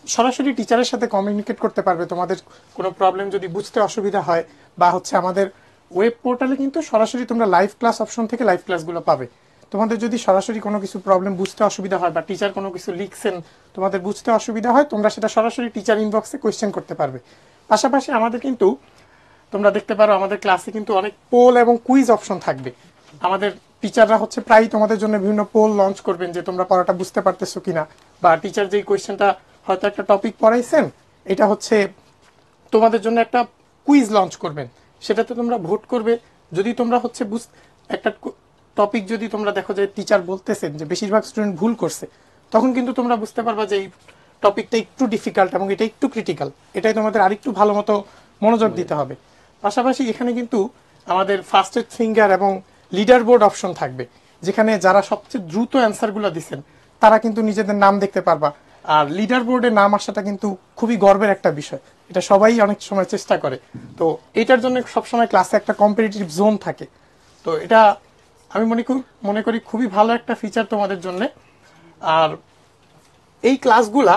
সরাসরি টিচারের সাথে কমিউনিকেট করতে পারবে। তোমাদের কোনো প্রবলেম যদি বুঝতে অসুবিধা হয় বা হচ্ছে আমাদের ওয়েব পোর্টালে কিন্তু সরাসরি তোমরা লাইভ ক্লাস অপশন থেকে লাইভ ক্লাসগুলো পাবে। তোমাদের যদি সরাসরি কোনো কিছু প্রবলেম বুঝতে অসুবিধা হয় বা টিচার কোনো কিছু লিখছেন তোমাদের বুঝতে অসুবিধা হয়, তোমরা সেটা সরাসরি টিচার ইনবক্সে কোয়েশ্চেন করতে পারবে। পাশাপাশি আমাদের কিন্তু তোমরা দেখতে পারো আমাদের ক্লাসে কিন্তু অনেক পোল এবং কুইজ অপশন থাকবে। আমাদের টিচাররা হচ্ছে প্রায় তোমাদের জন্য বিভিন্ন পোল লঞ্চ করবেন যে তোমরা পড়াটা বুঝতে পারতেছো কিনা, বা টিচার যেই কোয়েশ্চেনটা হয়তো একটা টপিক পড়াইছেন এটা হচ্ছে তোমাদের জন্য একটা কুইজ লঞ্চ করবেন, সেটাতে তোমরা ভোট করবে। যদি তোমরা হচ্ছে একটা টপিক যদি তোমরা দেখো যে টিচার বলতেছেন যে বেশিরভাগ স্টুডেন্ট ভুল করছে, তখন কিন্তু তোমরা বুঝতে পারবা যে এই টপিকটা একটু ডিফিকাল্ট এবং এটা একটু ক্রিটিক্যাল, এটাই তোমাদের আরেকটু ভালো মতো মনোযোগ দিতে হবে। পাশাপাশি এখানে কিন্তু আমাদের ফাস্টেস্ট ফিঙ্গার এবং লিডার বোর্ড অপশন থাকবে, যেখানে যারা সবচেয়ে দ্রুত অ্যান্সারগুলো দিচ্ছেন তারা কিন্তু নিজেদের নাম দেখতে পারবা। আর লিডার বোর্ডে নাম আসাটা কিন্তু খুবই গর্বের একটা বিষয়, এটা সবাই অনেক সময় চেষ্টা করে। তো এটার জন্য সবসময় ক্লাসে একটা কম্পিটিটিভ জোন থাকে। তো এটা আমি মনে করি খুবই ভালো একটা ফিচার তোমাদের জন্য। আর এই ক্লাসগুলা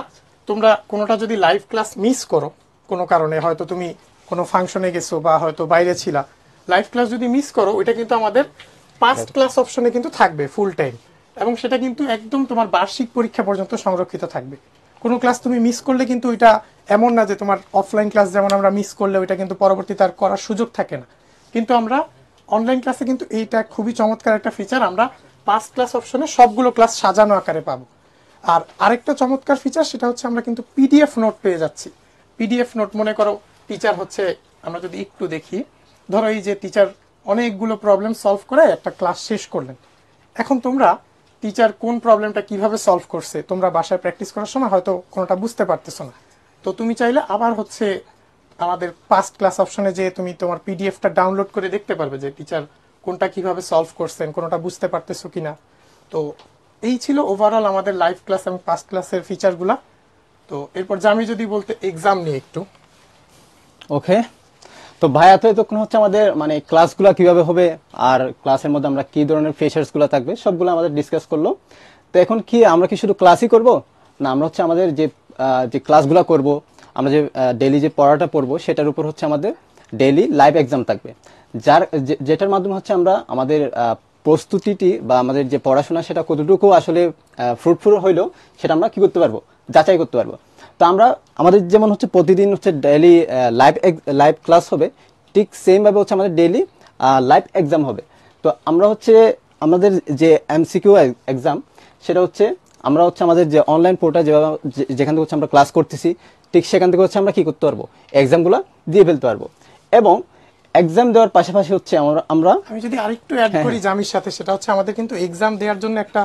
তোমরা কোনোটা যদি লাইভ ক্লাস মিস করো কোনো কারণে, হয়তো তুমি কোনো ফাংশনে গেছো বা হয়তো বাইরে ছিলা, লাইভ ক্লাস যদি মিস করো ওইটা কিন্তু আমাদের পাস্ট ক্লাস অপশনে কিন্তু থাকবে ফুল টাইম, এবং সেটা কিন্তু একদম তোমার বার্ষিক পরীক্ষা পর্যন্ত সংরক্ষিত থাকবে। কোনো ক্লাস তুমি মিস করলে কিন্তু এটা এমন না যে তোমার অফলাইন ক্লাস যেমন আমরা মিস করলে ওইটা কিন্তু পরবর্তীতে আর করার সুযোগ থাকে না, কিন্তু আমরা অনলাইন ক্লাসে কিন্তু এইটা খুবই চমৎকার একটা ফিচার, আমরা পাস্ট ক্লাস অপশনে সবগুলো ক্লাস সাজানো আকারে পাবো। আর আরেকটা চমৎকার ফিচার সেটা হচ্ছে আমরা কিন্তু পিডিএফ নোট পেয়ে যাচ্ছি। পিডিএফ নোট মনে করো টিচার হচ্ছে, আমরা যদি একটু দেখি, ধরো এই যে টিচার অনেকগুলো প্রবলেম সলভ করে একটা ক্লাস শেষ করলেন, এখন তোমরা টিচার কোন প্রবলেমটা কিভাবে সলভ করছে তোমরা বাসায় প্র্যাকটিস করার সময় হয়তো কোনোটা বুঝতে পারতেছো না, তো তুমি চাইলে আবার হচ্ছে আমাদের পাস্ট ক্লাস অপশনে যে তুমি তোমার পিডিএফটা ডাউনলোড করে দেখতে পারবে যে টিচার কোনটা কিভাবে সলভ করছেন, কোনোটা বুঝতে পারতেছো কিনা। তো এই ছিল ওভারঅল আমাদের লাইভ ক্লাস এবং পাস্ট ক্লাসের ফিচারগুলা। তো এরপর আমি যদি বলতে এক্সাম নিয়ে একটু। ওকে, তো ভাই এতক্ষণ হচ্ছে আমাদের মানে ক্লাসগুলো কিভাবে হবে আর ক্লাসের মধ্যে আমরা কি ধরনের ফিচার্সগুলো থাকবে সবগুলো আমাদের ডিসকাস করলো। তো এখন কি আমরা কি শুধু ক্লাসই করব, না আমরা হচ্ছে আমাদের যে ক্লাসগুলো করব, আমরা যে ডেইলি যে পড়াটা পড়বো সেটার উপর হচ্ছে আমাদের ডেইলি লাইভ এক্সাম থাকবে, যেটার মাধ্যমে হচ্ছে আমরা আমাদের প্রস্তুতিটি বা আমাদের যে পড়াশোনা সেটা কতটুকু আসলে ফ্রুটফুল হইলো সেটা আমরা কি করতে পারবো, যাচাই করতে পারবো। তো আমরা আমাদের যেমন হচ্ছে প্রতিদিন হচ্ছে ডেইলি লাইভ ক্লাস হবে, ঠিক সেম ভাবে হচ্ছে আমাদের ডেইলি লাইভ এক্সাম হবে। তো আমরা হচ্ছে আমাদের যে এমসিকিউ এক্সাম সেটা হচ্ছে আমরা হচ্ছে আমাদের যে অনলাইন পোর্টাল যেখান থেকে হচ্ছে আমরা ক্লাস করতেছি ঠিক সেখান থেকে হচ্ছে আমরা কি করতে পারবো, এক্সামগুলো দিয়ে ফেলতে পারবো। এবং এক্সাম দেওয়ার পাশাপাশি হচ্ছে আমরা আমি যদি আরেকটু অ্যাড করি জামির সাথে, সেটা হচ্ছে আমাদের কিন্তু এক্সাম দেওয়ার জন্য একটা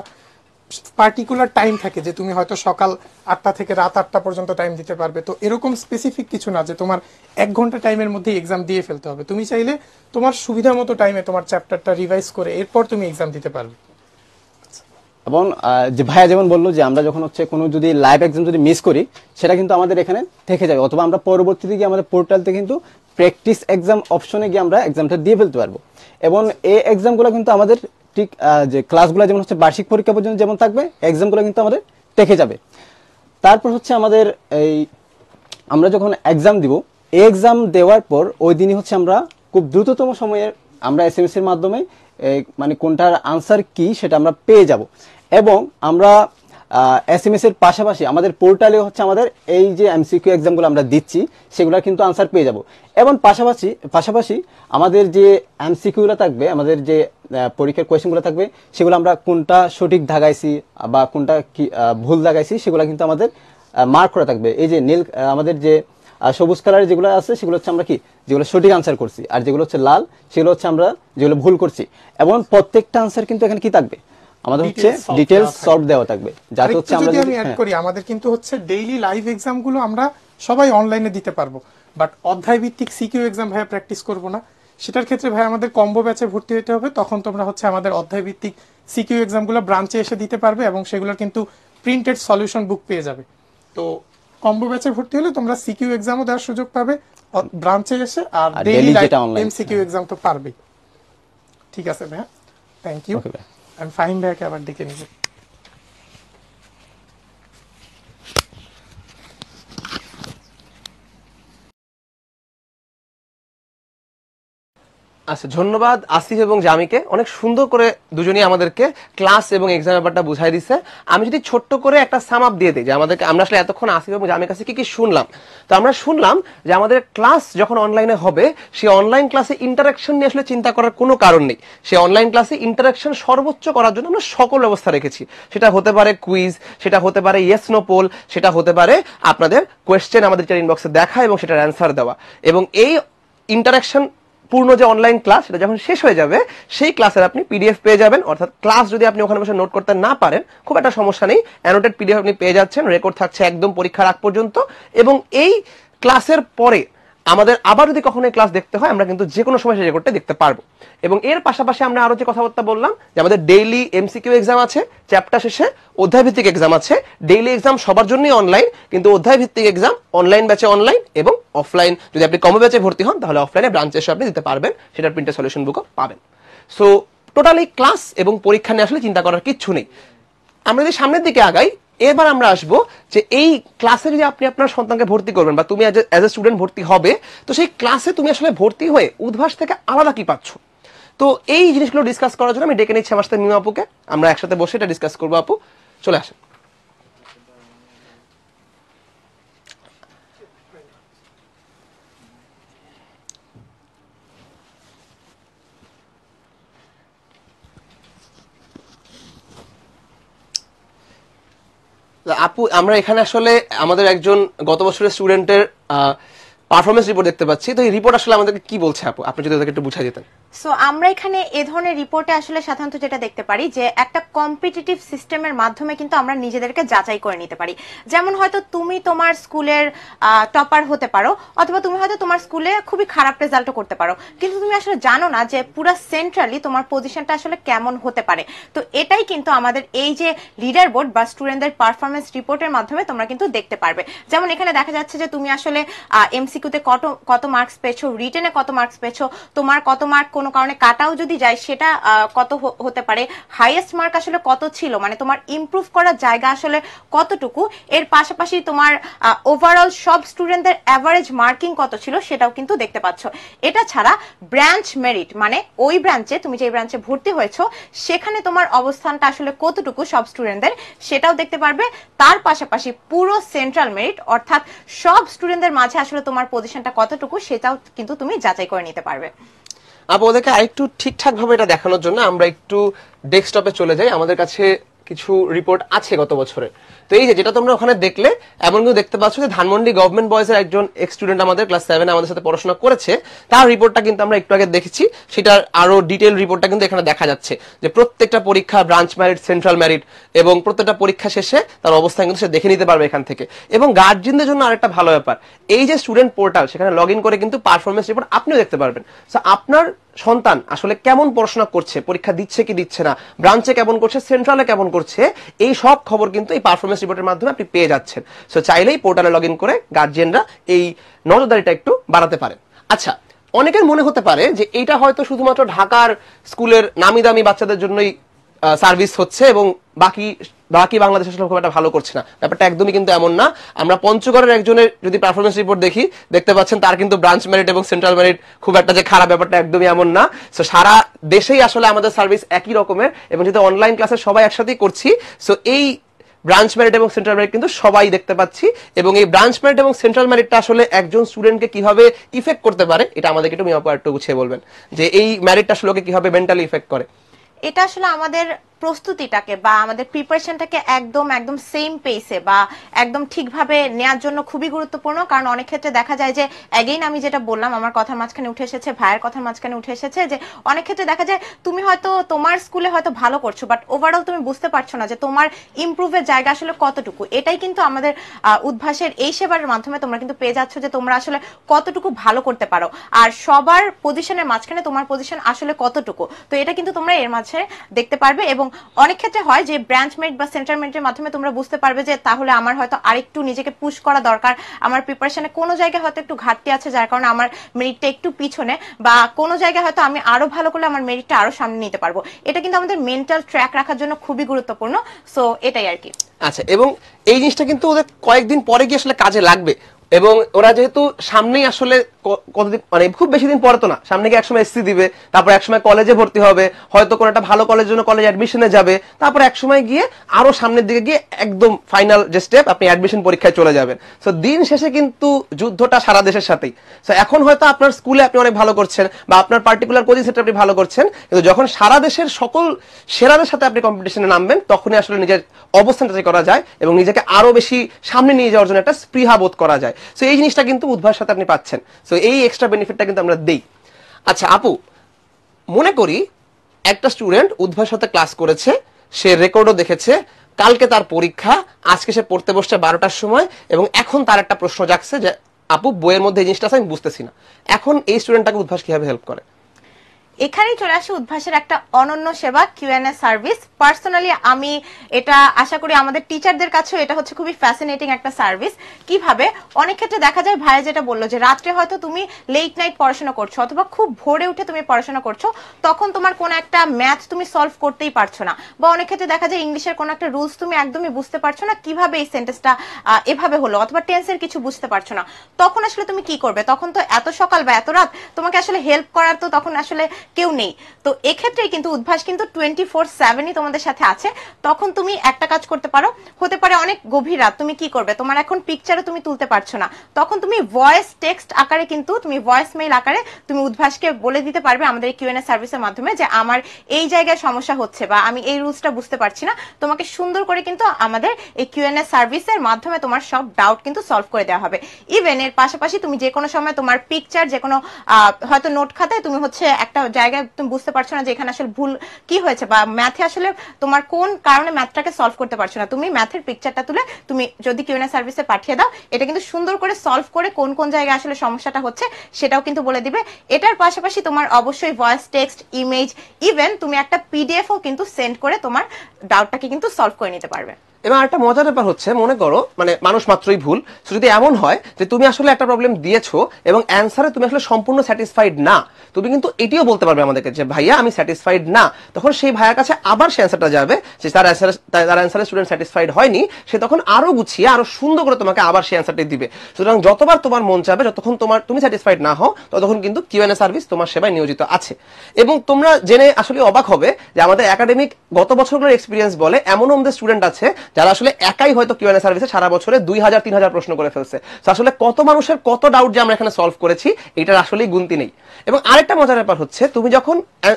পার্টিকুলার টাইম থাকে, যে তুমি হয়তো সকাল 8টা থেকে রাত 8টা পর্যন্ত টাইম দিতে পারবে। তো এরকম স্পেসিফিক কিছু না যে তোমার 1 ঘন্টা টাইমের মধ্যে এক্সাম দিয়ে ফেলতে হবে, তুমি চাইলে তোমার সুবিধা মতো টাইমে তোমার চ্যাপ্টারটা রিভাইজ করে এরপর তুমি এক্সাম দিতে পারবে। এবং যে ভাইয়া যেমন বললো যে আমরা যখন হচ্ছে কোনো যদি লাইভ এক্সাম যদি মিস করি সেটা কিন্তু আমাদের এখানে থেকে যাবে, অথবা আমরা পরবর্তীতে গিয়ে আমাদের পোর্টালতে কিন্তু প্র্যাকটিস এক্সাম অপশনে গিয়ে আমরা এক্সামটা দিয়ে ফেলতে পারবো। এবং এই এক্সামগুলো কিন্তু আমাদের ঠিক যে ক্লাসগুলো যেমন হচ্ছে বার্ষিক পরীক্ষা পর্যন্ত যেমন থাকবে, এক্সামগুলো কিন্তু আমাদের থেকে যাবে। তারপর হচ্ছে আমাদের আমরা যখন এক্সাম দিব, এই এক্সাম দেওয়ার পর ওই দিনই হচ্ছে আমরা খুব দ্রুততম সময়ে আমরা এসএমএস এর মাধ্যমে মানে কোনটার আনসার কি সেটা আমরা পেয়ে যাব। এবং আমরা এসএমএস এর পাশাপাশি আমাদের পোর্টালে হচ্ছে আমাদের এই যে এমসিকিউ এক্সামগুলো আমরা দিচ্ছি সেগুলোর কিন্তু আনসার পেয়ে যাব। এবং পাশাপাশি আমাদের যে এমসিকিউগুলো থাকবে, আমাদের যে পরীক্ষার কোয়েশ্চেনগুলো থাকবে সেগুলো আমরা কোনটা সঠিক দাগাইছি বা কোনটা কি ভুল দাগাইছি সেগুলো কিন্তু আমাদের মার্ক করা থাকবে। এই যে নীল আমাদের যে সবুজ কালারের যেগুলো আছে সেগুলো হচ্ছে আমরা কি যেগুলো সঠিক আনসার করছি, আর যেগুলো হচ্ছে লাল সেগুলো হচ্ছে আমরা যেগুলো ভুল করছি। এবং প্রত্যেকটা আনসার কিন্তু এখানে কি থাকবে, আমাদের হচ্ছে ডিটেইলস সলভ দেওয়া থাকবে, যাতে হচ্ছে আমরা যদি আমি অ্যাড করি আমাদের কিন্তু হচ্ছে ডেইলি লাইভ এক্সাম গুলো আমরা সবাই অনলাইনে দিতে পারবো, বাট অধ্যায় ভিত্তিক সিকিউ এক্সাম ভাইয়া প্র্যাকটিস করব না। সেটার ক্ষেত্রে ভাই আমাদের কম্বো ব্যাচে ভর্তি হতে হবে, তখন তোমরা হচ্ছে আমাদের অধ্যায় ভিত্তিক সিকিউ এক্সামগুলো ব্রাঞ্চে এসে দিতে পারবে এবং সেগুলোর কিন্তু প্রিন্টেড সলিউশন বুক পেয়ে যাবে। তো কম্বো ব্যাচে ভর্তি হলে তোমরা সিকিউ এক্সামও দেওয়ার সুযোগ পাবে ব্রাঞ্চে এসে, আর ডেইলি লাইভ এমসিকিউ এক্সাম তো পারবে। ঠিক আছে ভাইয়া, থ্যাংক ইউ। আমি ফাহিম ভাইয়াকে আবার ডেকে নিব। আচ্ছা, ধন্যবাদ আসিফ এবং জামিকে, অনেক সুন্দর করে দুজনেই আমাদেরকে ক্লাস এবং এক্সাম ব্যাপারটা বুঝাই দিচ্ছে। আমি যদি ছোট্ট করে একটা সাম আপ দিয়ে দিই যে আমরা আসলে এতক্ষণ আসিফ এবং জামির কাছে কি কি শুনলাম। তো আমরা শুনলাম যে আমাদের ক্লাস যখন অনলাইনে হবে, সেই অনলাইন ক্লাসে ইন্টারাকশন নিয়ে আসলে চিন্তা করার কোনো কারণ নেই। সেই অনলাইন ক্লাসে ইন্টারাকশন সর্বোচ্চ করার জন্য আমরা সকল ব্যবস্থা রেখেছি। সেটা হতে পারে কুইজ, সেটা হতে পারে ইয়েস নো পোল, সেটা হতে পারে আপনাদের কোয়েশ্চেন আমাদের ইনবক্সে দেখা এবং সেটার অ্যান্সার দেওয়া। এবং এই ইন্টারাকশন পূর্ণ যে অনলাইন ক্লাস, সেটা যখন শেষ হয়ে যাবে, সেই ক্লাসের আপনি পিডিএফ পেয়ে যাবেন। অর্থাৎ ক্লাস যদি আপনি ওখানে বসে নোট করতে না পারেন, খুব একটা সমস্যা নেই, অ্যানোটেড পিডিএফ আপনি পেয়ে যাচ্ছেন। রেকর্ড থাকছে একদম পরীক্ষার আগ পর্যন্ত। এবং এই ক্লাসের পরে আমাদের আবার যদি কখনো ক্লাস দেখতে হয়, আমরা কিন্তু যে কোনো সময় সেই রেকর্ডটা দেখতে পারবো। এবং এর পাশাপাশি আমরা আরো যে কথাবার্তা বললাম যে আমাদের ডেইলি এমসিকিউ এক্সাম আছে, চ্যাপ্টার শেষে অধ্যায় ভিত্তিক এক্সাম আছে। ডেইলি এক্সাম সবার জন্যই অনলাইন, কিন্তু অধ্যায় ভিত্তিক এক্সাম অনলাইন ব্যাচে অনলাইন, এবং অফলাইন যদি আপনি কমো ব্যাচে ভর্তি হন তাহলে অফলাইনে ব্রাঞ্চে এসে আপনি দিতে পারবেন, সেটার প্রিন্টেড সলিউশন বুকও পাবেন। সো টোটালি ক্লাস এবং পরীক্ষা নিয়ে আসলে চিন্তা করার কিচ্ছু নেই। আমরা যদি সামনের দিকে আগাই, এবার আমরা আসবো যে এই ক্লাসে যদি আপনি আপনার সন্তানকে ভর্তি করবেন বা তুমি অ্যাজ এ স্টুডেন্ট ভর্তি হবে, তো সেই ক্লাসে তুমি আসলে ভর্তি হয়ে উদ্ভাস থেকে আলাদা কি পাচ্ছ। তো এই জিনিসগুলো ডিসকাস করার জন্য আমি ডেকে নিচ্ছি আমার সাথে মিমা আপুকে। আমরা একসাথে বসে এটা ডিসকাস করবো। আপু চলে আসেন। আপু, আমরা এখানে আসলে আমাদের একজন গত বছরের স্টুডেন্টের পারফরমেন্স রিপোর্ট দেখতে পাচ্ছি। তো এই রিপোর্ট আসলে আমাদেরকে কি বলছে আপু, আপনি যদি ওদেরকে একটু বুঝাই দিতেন। সো আমরা এখানে এই ধরনের রিপোর্টে আসলে সাধারণত যেটা দেখতে পারি যে একটা কম্পিটিটিভ সিস্টেমের মাধ্যমে কিন্তু আমরা নিজেদেরকে যাচাই করে নিতে পারি। যেমন হয়তো তুমি তোমার স্কুলের টপার হতে পারো, অথবা তুমি হয়তো তোমার স্কুলে খুবই খারাপ রেজাল্টও করতে পারো, কিন্তু তুমি আসলে জানো না যে পুরো সেন্ট্রালি তোমার পজিশনটা আসলে কেমন হতে পারে। তো এটাই কিন্তু আমাদের এই যে লিডার বোর্ড বা স্টুডেন্টদের পারফরমেন্স রিপোর্টের মাধ্যমে তোমরা কিন্তু দেখতে পারবে। যেমন এখানে দেখা যাচ্ছে যে তুমি আসলে এমসিকিউতে কত মার্কস পেয়েছো, রিটেনে কত মার্কস পেয়েছো, তোমার কত মার্ক কোনো কারণে কাটাও যদি যায় সেটা কত হতে পারে, হাইয়েস্ট মার্ক আসলে কত ছিল, মানে তোমার ইমপ্রুভ করার জায়গা আসলে কতটুকু, এর পাশাপাশি তোমার ওভারঅল সব স্টুডেন্টদের অ্যাভারেজ মার্কিং কত ছিল সেটাও কিন্তু দেখতে পাচ্ছ। এটা ছাড়া ব্রাঞ্চ মেরিট, মানে ওই ব্রাঞ্চে তুমি যে ব্রাঞ্চে ভর্তি হয়েছো সেখানে তোমার অবস্থানটা আসলে কতটুকু সব স্টুডেন্টদের, সেটাও দেখতে পারবে। তার পাশাপাশি পুরো সেন্ট্রাল মেরিট, অর্থাৎ সব স্টুডেন্টদের মাঝে আসলে তোমার পজিশনটা কতটুকু সেটাও কিন্তু তুমি যাচাই করে নিতে পারবে। আপু, ওদেরকে আরেকটু ঠিকঠাক ভাবে এটা দেখানোর জন্য আমরা একটু ডেস্কটপে চলে যাই। আমাদের কাছে কিছু রিপোর্ট আছে গত বছরে। তো এই যেটা তোমরা ওখানে দেখলে, এমন কিন্তু দেখতে পাচ্ছ যে ধানমন্ডি গভর্নমেন্ট বয়েজ এর একজন এক্স স্টুডেন্ট আমাদের ক্লাস 7 আমাদের সাথে পড়াশোনা করেছে, তার রিপোর্টটা কিন্তু আমরা একটু আগে দেখেছি। সেটার আরো ডিটেইল রিপোর্টটা কিন্তু এখানে দেখা যাচ্ছে যে প্রত্যেকটা পরীক্ষা ব্রাঞ্চ মেরিট, সেন্ট্রাল মেরিট, এবং প্রত্যেকটা পরীক্ষা শেষে তার অবস্থান কিন্তু সে দেখে নিতে পারবে এখান থেকে। এবং গার্জিয়ানদের জন্য আরেকটা ভালো ব্যাপার, এই যে স্টুডেন্ট পোর্টাল, সেখানে লগ ইন করে কিন্তু পারফরমেন্স রিপোর্ট আপনিও দেখতে পারবেন। সো আপনার সন্তান আসলে কেমন পড়াশোনা করছে, পরীক্ষা দিচ্ছে কি দিচ্ছে না, ব্রাঞ্চে কেমন করছে, সেন্ট্রালে কেমন করছে, এই সব খবর কিন্তু এই পারফরমেন্স রিপোর্টের মাধ্যমে আপনি পেয়ে যাচ্ছেন। সো চাইলেই পোর্টালে লগ ইন করে গার্জিয়ানরা এই নজরদারিটা একটু বাড়াতে পারেন। আচ্ছা, অনেকের মনে হতে পারে যে এইটা হয়তো শুধুমাত্র ঢাকার স্কুলের নামি দামি বাচ্চাদের জন্যই সার্ভিস হচ্ছে এবং বাকি বাংলাদেশ আসলে খুব একটা ভালো করছে না। ব্যাপারটা একদমই কিন্তু এমন না। আমরা পঞ্চগড়ের একজনের যদি পারফরমেন্স রিপোর্ট দেখি, দেখতে পাচ্ছেন তার কিন্তু ব্রাঞ্চ মেরিট এবং সেন্ট্রাল মেরিট খুব একটা যে খারাপ, ব্যাপারটা একদমই এমন না। সো সারা দেশেই আসলে আমাদের সার্ভিস একই রকমের, এবং যেহেতু অনলাইন ক্লাসে সবাই একসাথেই করছি, সো এই ব্রাঞ্চ মেরিট এবং সেন্ট্রাল মেরিট কিন্তু সবাই দেখতে পাচ্ছি। এবং এই ব্রাঞ্চ মেরিট এবং সেন্ট্রাল মেরিটটা আসলে একজন স্টুডেন্টকে কিভাবে ইফেক্ট করতে পারে, এটা আমাদেরকে একটু মিয়া একটু গুছিয়ে বলবেন যে এই মেরিটটা আসলে কিভাবে মেন্টালি ইফেক্ট করে। এটা আসলে আমাদের প্রস্তুতিটাকে বা আমাদের প্রিপারেশনটাকে একদম সেম পেসে বা একদম ঠিকভাবে নেওয়ার জন্য খুবই গুরুত্বপূর্ণ। কারণ অনেক ক্ষেত্রে দেখা যায় যে এগেইন আমি যেটা বললাম, আমার কথার মাঝখানে উঠে এসেছে, ভাইয়ের কথার মাঝখানে উঠে এসেছে, যে অনেক ক্ষেত্রে দেখা যায় তুমি হয়তো তোমার স্কুলে হয়তো ভালো করছো, বাট ওভারঅল তুমি বুঝতে পারছো না যে তোমার ইমপ্রুভের জায়গা আসলে কতটুকু। এটাই কিন্তু আমাদের উদ্ভাসের এই সেবার মাধ্যমে তোমরা কিন্তু পেয়ে যাচ্ছ যে তোমরা আসলে কতটুকু ভালো করতে পারো, আর সবার পজিশনের মাঝখানে তোমার পজিশন আসলে কতটুকু। তো এটা কিন্তু তোমরা এর মাঝে দেখতে পারবে। এবং অনেক ক্ষেত্রে হয় যে ব্রাঞ্চ মেরিট বা সেন্ট্রাল মেরিটের মাধ্যমে তোমরা বুঝতে পারবে যে তাহলে আমার হয়তো আরেকটু নিজেকে পুশ করা দরকার, আমার প্রিপারেশনে কোনো জায়গায় হয়তো একটু ঘাটতি আছে যার কারণে আমার মেরিটটা একটু পিছনে, বা কোনো জায়গায় হয়তো আমি আরো ভালো করলে আমার মেরিটটা আরো সামনে নিতে পারবো। এটা কিন্তু আমাদের মেন্টাল ট্র্যাক রাখার জন্য খুবই গুরুত্বপূর্ণ। সো এটাই আর কি। আচ্ছা, এবং এই জিনিসটা কিন্তু ওদের কয়েকদিন পরে গিয়ে আসলে কাজে লাগবে, এবং ওরা যেহেতু সামনেই আসলে কতদিন মানে খুব বেশি দিন পরে তো না, সামনে গিয়ে একসময় এসসি দিবে, তারপর একসময় কলেজে ভর্তি হবে, হয়তো কোনো একটা ভালো কলেজের জন্য কলেজ অ্যাডমিশনে যাবে, তারপর একসময় গিয়ে আরো সামনের দিকে গিয়ে একদম ফাইনাল যে স্টেপ আপনি অ্যাডমিশন পরীক্ষায় চলে যাবেন। সো দিন শেষে কিন্তু যুদ্ধটা সারা দেশের সাথেই। সো এখন হয়তো আপনার স্কুলে আপনি অনেক ভালো করছেন বা আপনার পার্টিকুলার কোচিং সেন্টারে আপনি ভালো করছেন, কিন্তু যখন সারা দেশের সকল সেরাদের সাথে আপনি কম্পিটিশনে নামবেন তখনই আসলে নিজের অবস্থানটা করা যায় এবং নিজেকে আরো বেশি সামনে নিয়ে যাওয়ার জন্য একটা স্পৃহা বোধ করা যায়। সো এই জিনিসটা কিন্তু উদ্ভাসের সাথে আপনি পাচ্ছেন। সো এই এক্সট্রা বেনিফিটটা কিন্তু আমরা দেই। আচ্ছা আপু, মনে করি একটা স্টুডেন্ট উদ্ভাসের সাথে ক্লাস করেছে, সে রেকর্ডও দেখেছে, কালকে তার পরীক্ষা, আজকে সে পড়তে বসছে 12টার সময় এবং এখন তার একটা প্রশ্ন জাগছে যে আপু বইয়ের মধ্যে এই জিনিসটা আছে আমি বুঝতেছি না, এখন এই স্টুডেন্টটাকে উদ্ভাস কিভাবে হেল্প করে? এখানেই চলে আসে উদ্ভাসের একটা অনন্য সেবা কিউএনএ সার্ভিস। পার্সোনালি আমি এটা আশা করি আমাদের টিচারদের কাছেও এটা হচ্ছে খুবই ফ্যাসিনেটিং একটা সার্ভিস। কিভাবে অনেক ক্ষেত্রে দেখা যায় ভাইয়া যেটা বললো যে রাত্রে হয়তো তুমি লেট নাইট পড়াশোনা করছো অথবা খুব ভোরে উঠে তুমি পড়াশোনা করছো, তখন তোমার কোন একটা ম্যাথ তুমি সলভ করতেই পারছো না, বা অনেক ক্ষেত্রে দেখা যায় ইংলিশের কোন একটা রুলস তুমি একদমই বুঝতে পারছো না কিভাবে এই সেন্টেন্সটা এভাবে হলো, অথবা টেন্সের কিছু বুঝতে পারছো না, তখন আসলে তুমি কি করবে? তখন তো এত সকাল বা এত রাত তোমাকে আসলে হেল্প করার তো তখন আসলে কেউ নেই। তো এক্ষেত্রে কিন্তু উদ্ভাস কিন্তু 24/7ই তোমাদের সাথে আছে। তখন তুমি একটা কাজ করতে পারো, হতে পারে অনেক গভীর রাত, তুমি কি করবে, তোমার এখন পিকচারও তুমি তুলতে পারছো না, তখন তুমি ভয়েস টেক্সট আকারে কিন্তু তুমি ভয়েস মেইল আকারে তুমি উদ্ভাসকে বলে দিতে পারবে আমাদের এই কিউএনএ সার্ভিসের মাধ্যমে যে আমার এই জায়গায় সমস্যা হচ্ছে বা আমি এই রুলসটা বুঝতে পারছি না। তোমাকে সুন্দর করে কিন্তু আমাদের এই কিউএনএ সার্ভিসের মাধ্যমে তোমার সব ডাউট কিন্তু সলভ করে দেওয়া হবে। ইভেন এর পাশাপাশি তুমি যে কোনো সময় তোমার পিকচার যে কোনো হয়তো নোট খাতায় তুমি হচ্ছে একটা জায়গায় তুমি বুঝতে পারছো না যে এখানে আসলে ভুল কি হয়েছে বা ম্যাথে আসলে তোমার কোন কারণে ম্যাথটাকে সলভ করতে পারছো না, তুমি ম্যাথের পিকচারটা তুলে তুমি যদি কিউএনএ সার্ভিসে পাঠিয়ে দাও, এটা কিন্তু সুন্দর করে সলভ করে কোন কোন জায়গায় আসলে সমস্যাটা হচ্ছে সেটাও কিন্তু বলে দিবে। এটার পাশাপাশি তোমার অবশ্যই ভয়েস টেক্সট ইমেজ ইভেন তুমি একটা পিডিএফও কিন্তু সেন্ড করে তোমার ডাউটটাকে কিন্তু সলভ করে নিতে পারবে। এবং একটা মজার ব্যাপার হচ্ছে, মনে করো মানে মানুষ মাত্রই ভুল, যদি এমন হয় যে তুমি আসলে একটা প্রবলেম দিয়েছো এবং অ্যান্সারে তুমি আসলে সম্পূর্ণ স্যাটিসফাইড না, তুমি কিন্তু এটিও বলতে পারবে আমাদেরকে যে ভাইয়া আমি স্যাটিসফাইড না, তখন সেই ভাইয়ার কাছে আবার সে অ্যান্সারটা যাবে যে তার অ্যান্সারে স্টুডেন্ট স্যাটিসফাইড হয়নি, সে তখন আরো গুছিয়ে আরো সুন্দর করে তোমাকে আবার সেই অ্যান্সারটি দিবে। সুতরাং যতবার তোমার মন চাবে, যতক্ষণ তুমি স্যাটিসফাইড না হও ততক্ষণ কিন্তু কিউএনএ সার্ভিস তোমার সেবায় নিয়োজিত আছে। এবং তোমরা জেনে আসলে অবাক হবে যে আমাদের একাডেমিক গত বছরগুলোর এক্সপিরিয়েন্স বলে এমনও আমাদের স্টুডেন্ট আছে যারা আসলে একাই হয়তো কিউএনএ সার্ভিসে সারা বছরে 2000-3000 প্রশ্ন করে ফেলছে। তো আসলে কত মানুষের কত ডাউট যে আমরা এখানে সলভ করেছি এটার আসলেই গুনতি নেই। এবং আরেকটা মজার ব্যাপার হচ্ছে, তুমি যখন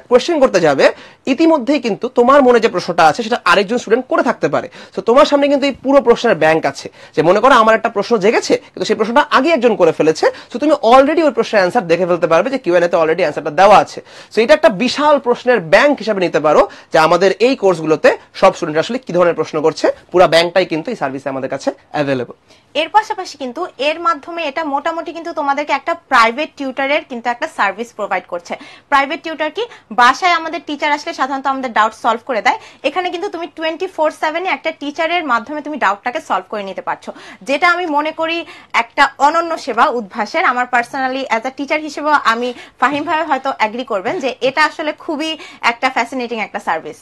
কোয়েশ্চেন করতে যাবে ইতিমধ্যেই কিন্তু তোমার মনে যে প্রশ্নটা আছে সেটা আরেকজন স্টুডেন্ট করে থাকতে পারে। তো তোমার সামনে কিন্তু এই পুরো প্রশ্নের ব্যাংক আছে, যে মনে করো আমার একটা প্রশ্ন জেগেছে কিন্তু সেই প্রশ্নটা আগে একজন করে ফেলেছে, তো তুমি অলরেডি ওই প্রশ্নের অ্যান্সার দেখে ফেলতে পারবে যে কিউএনএ তে অলরেডি অ্যান্সারটা দেওয়া আছে। তো এটা একটা বিশাল প্রশ্নের ব্যাংক হিসাবে নিতে পারো যে আমাদের এই কোর্সগুলোতে সব স্টুডেন্ট আসলে কি ধরনের প্রশ্ন করছে, পুরো ব্যাংকটাই কিন্তু এই সার্ভিসে আমাদের কাছে অ্যাভেলেবল। এর পাশাপাশি কিন্তু এর মাধ্যমে এটা মোটামুটি কিন্তু তোমাদেরকে একটা প্রাইভেট টিউটরের কিন্তু একটা সার্ভিস প্রোভাইড করছে। প্রাইভেট টিউটর কি, বাসায় আমাদের টিচার আসলে সাধারণত আমাদের ডাউট সলভ করে দেয়, এখানে কিন্তু তুমি 24/7 একটা টিচারের মাধ্যমে তুমি ডাউটটাকে সলভ করে নিতে পারছো, যেটা আমি মনে করি একটা অনন্য সেবা উদ্ভাসের। আমার পার্সোনালি অ্যাজ আ টিচার হিসেবে আমি ফাহিম ভাই হয়তো এগ্রি করবেন যে এটা আসলে খুবই একটা ফ্যাসিনেটিং একটা সার্ভিস।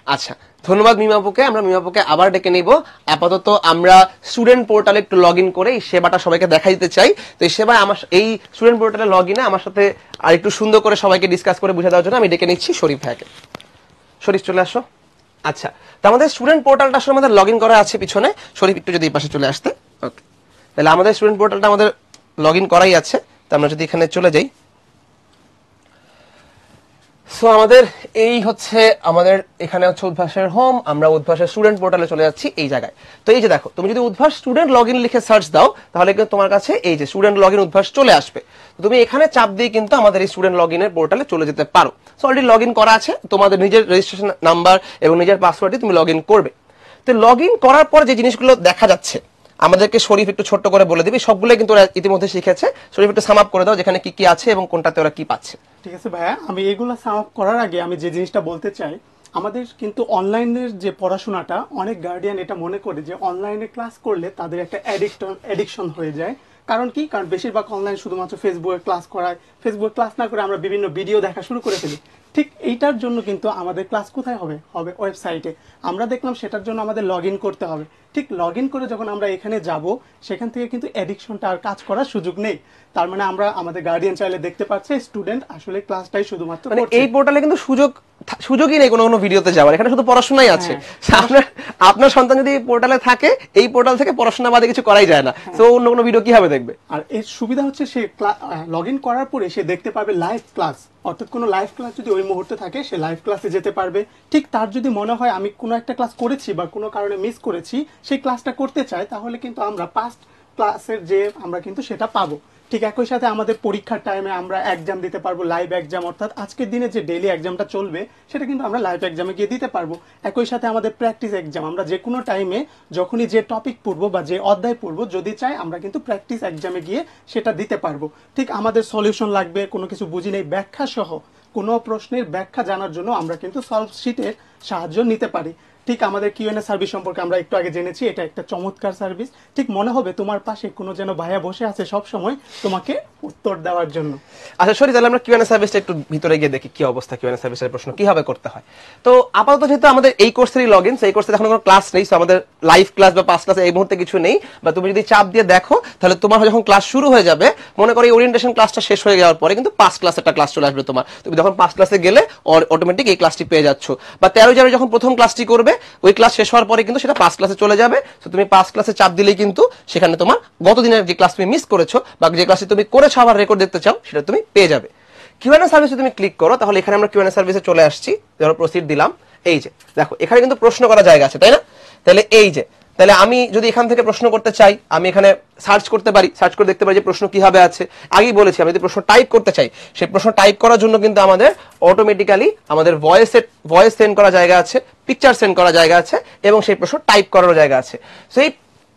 আচ্ছা, ধন্যবাদ মিমাপুকে। আমরা মিমাপুকে আবার ডেকে নিব। আপাতত আমরা স্টুডেন্ট পোর্টালে একটু লগ ইন করে এই সেবাটা সবাইকে দেখা দিতে চাই। তো এই সেবায় আমার এই স্টুডেন্ট পোর্টালে লগ ইনে আমার সাথে আর একটু সুন্দর করে সবাইকে ডিসকাস করে বুঝে দেওয়ার জন্য আমি ডেকে নিচ্ছি শরীফ ভাইকে। শরীফ চলে আসো। আচ্ছা, তো আমাদের স্টুডেন্ট পোর্টালটা আসলে আমাদের লগ ইন করা আছে পিছনে। শরীফ একটু যদি এই পাশে চলে আসতে। ওকে, তাহলে আমাদের স্টুডেন্ট পোর্টালটা আমাদের লগ ইন করাই আছে। তো আমরা যদি এখানে চলে যাই, সো আমাদের এই হচ্ছে আমাদের এখানে হচ্ছে উদ্ভাসের হোম। আমরা উদ্ভাসের স্টুডেন্ট পোর্টালে চলে যাচ্ছি এই জায়গায়। তো এই যে দেখো, তুমি যদি উদ্ভাস স্টুডেন্ট লগ ইন লিখে সার্চ দাও তাহলে কিন্তু তোমার কাছে এই যে স্টুডেন্ট লগ ইন উদ্ভাস চলে আসবে। তুমি এখানে চাপ দিয়ে কিন্তু আমাদের এই স্টুডেন্ট লগ ইনের পোর্টালে চলে যেতে পারো। সো অলরেডি লগ ইন করা আছে, তোমাদের নিজের রেজিস্ট্রেশন নাম্বার এবং নিজের পাসওয়ার্ডে তুমি লগ ইন করবে। তো লগ ইন করার পর যে জিনিসগুলো দেখা যাচ্ছে আমাদেরকে শরীফ একটু ছোট্ট করে বলে দিবি, সবগুলো কিন্তু ওরা ইতিমধ্যে শিখেছে। শরীফ একটু সাম আপ করে দাও যেখানে কি কি আছে এবং কোনটাতে ওরা কি পাচ্ছে। ঠিক আছে ভাইয়া, আমি এগুলো সাম আপ করার আগে আমি যে জিনিসটা বলতে চাই, আমাদের কিন্তু অনলাইনের যে পড়াশোনাটা অনেক গার্ডিয়ান এটা মনে করে যে অনলাইনে ক্লাস করলে তাদের একটা অ্যাডিকশন হয়ে যায়, কারণ কি, কারণ বেশিরভাগ অনলাইন শুধুমাত্র ফেসবুকে ক্লাস করায়, ফেসবুকে ক্লাস না করে আমরা বিভিন্ন ভিডিও দেখা শুরু করে ফেলি। ঠিক এইটার জন্য কিন্তু আমাদের ক্লাস কোথায় হবে, হবে ওয়েবসাইটে। আমরা দেখলাম সেটার জন্য আমাদের লগ ইন করতে হবে। ঠিক লগ ইন করে যখন আমরা এখানে যাব, সেখান থেকে কিন্তু অ্যাডিকশনটা আর কাজ করার সুযোগ নেই। তার মানে আমরা আমাদের গার্ডিয়ান চাইলে দেখতে পাচ্ছে স্টুডেন্ট আসলে ক্লাসটাই শুধুমাত্র মানে করছে। এই পোর্টালে কিন্তু সুযোগই নেই কোনো কোনো ভিডিওতে যাওয়ার, এখানে শুধু পড়াশোনাই আছে। আপনার সন্তান যদি এই পোর্টালে থাকে, এই পোর্টাল থেকে পড়াশোনা বাদে কিছু করাই যায় না, তো অন্য কোনো ভিডিও কিভাবে দেখবে? আর এর সুবিধা হচ্ছে সে লগ ইন করার পরে সে দেখতে পারবে লাইভ ক্লাস, অর্থাৎ কোনো লাইভ ক্লাস যদি ওই মুহূর্তে থাকে সে লাইভ ক্লাসে যেতে পারবে। ঠিক তার যদি মনে হয় আমি কোনো একটা ক্লাস করেছি বা কোনো কারণে মিস করেছি, সেই ক্লাসটা করতে চায়, তাহলে কিন্তু আমরা পাস্ট ক্লাসের যে আমরা কিন্তু সেটা পাবো। ঠিক একই সাথে আমাদের পরীক্ষার টাইমে আমরা এক্সাম দিতে পারবো, লাইভ এক্সাম, অর্থাৎ আজকের দিনে যে ডেইলি এক্সামটা চলবে সেটা কিন্তু আমরা লাইভ এক্সামে গিয়ে দিতে পারবো। একই সাথে আমাদের প্র্যাকটিস এক্সাম, আমরা যে কোনো টাইমে যখনই যে টপিক পড়বো বা যে অধ্যায় পড়বো, যদি চাই আমরা কিন্তু প্র্যাকটিস এক্সামে গিয়ে সেটা দিতে পারবো। ঠিক আমাদের সলিউশন লাগবে, কোনো কিছু বুঝি নেই, ব্যাখ্যা সহ কোনো প্রশ্নের ব্যাখ্যা জানার জন্য আমরা কিন্তু সলভ শিটের সাহায্য নিতে পারি। ঠিক আমাদের কিউএনএ সার্ভিস সম্পর্কে আমরা একটু আগে জেনেছি, এটা একটা চমৎকার সার্ভিস। ঠিক মনে হবে তোমার পাশে কোনো যেন ভাইয়া বসে আছে সব সময় তোমাকে উত্তর দেওয়ার জন্য। আচ্ছা সরি, তাহলে আমরা কিউএনএ সার্ভিসটা একটু ভিতরে গিয়ে দেখি কি অবস্থা, কিউএনএ সার্ভিসের প্রশ্ন কিভাবে করতে হয়। তো আপাতত যেহেতু আমাদের এই কোর্সেরই লগ ইন, সেই কোর্সে এখন কোনো ক্লাস নেই, আমাদের লাইভ ক্লাস বা পাস ক্লাস এই মুহূর্তে কিছু নেই। বা তুমি যদি চাপ দিয়ে দেখো, তাহলে তোমার যখন ক্লাস শুরু হয়ে যাবে, মনে করো এই ওরিয়েন্টেশন ক্লাসটা শেষ হয়ে যাওয়ার পরে কিন্তু পাস ক্লাস একটা ক্লাস চলে আসবে তোমার। তুমি যখন পাস ক্লাসে গেলে অটোমেটিক এই ক্লাসটি পেয়ে যাচ্ছ। বা 13 জানুয়ারি যখন প্রথম ক্লাসটি করবে, ওই ক্লাস শেষ হওয়ার পরে কিন্তু সেটা পাস ক্লাসে চলে যাবে। তো তুমি পাস ক্লাসে চাপ দিলেই কিন্তু সেখানে তোমার গত দিনের যে ক্লাস তুমি মিস করেছো বা যে ক্লাসে তুমি করেছো আবার রেকর্ড দেখতে চাও, সেটা তুমি পেয়ে যাবে। কিউএনএ সার্ভিসে তুমি ক্লিক করো, তাহলে এখানে আমরা কিউএনএ সার্ভিসে চলে আসছি। ধরো প্রসিড দিলাম, এই যে দেখো এখানে কিন্তু প্রশ্ন করার জায়গা আছে, তাই না? তাহলে এই যে, তাহলে আমি যদি এখান থেকে প্রশ্ন করতে চাই, আমি এখানে সার্চ করতে পারি, সার্চ করে দেখতে পারি যে প্রশ্ন কিভাবে আছে। আগেই বলেছি, আমি যদি প্রশ্ন টাইপ করতে চাই, সেই প্রশ্ন টাইপ করার জন্য কিন্তু আমাদের অটোমেটিক্যালি আমাদের ভয়েস সেন্ড করা জায়গা আছে, পিকচার সেন্ড করা জায়গা আছে, এবং সেই প্রশ্ন টাইপ করার জায়গা আছে। সো এই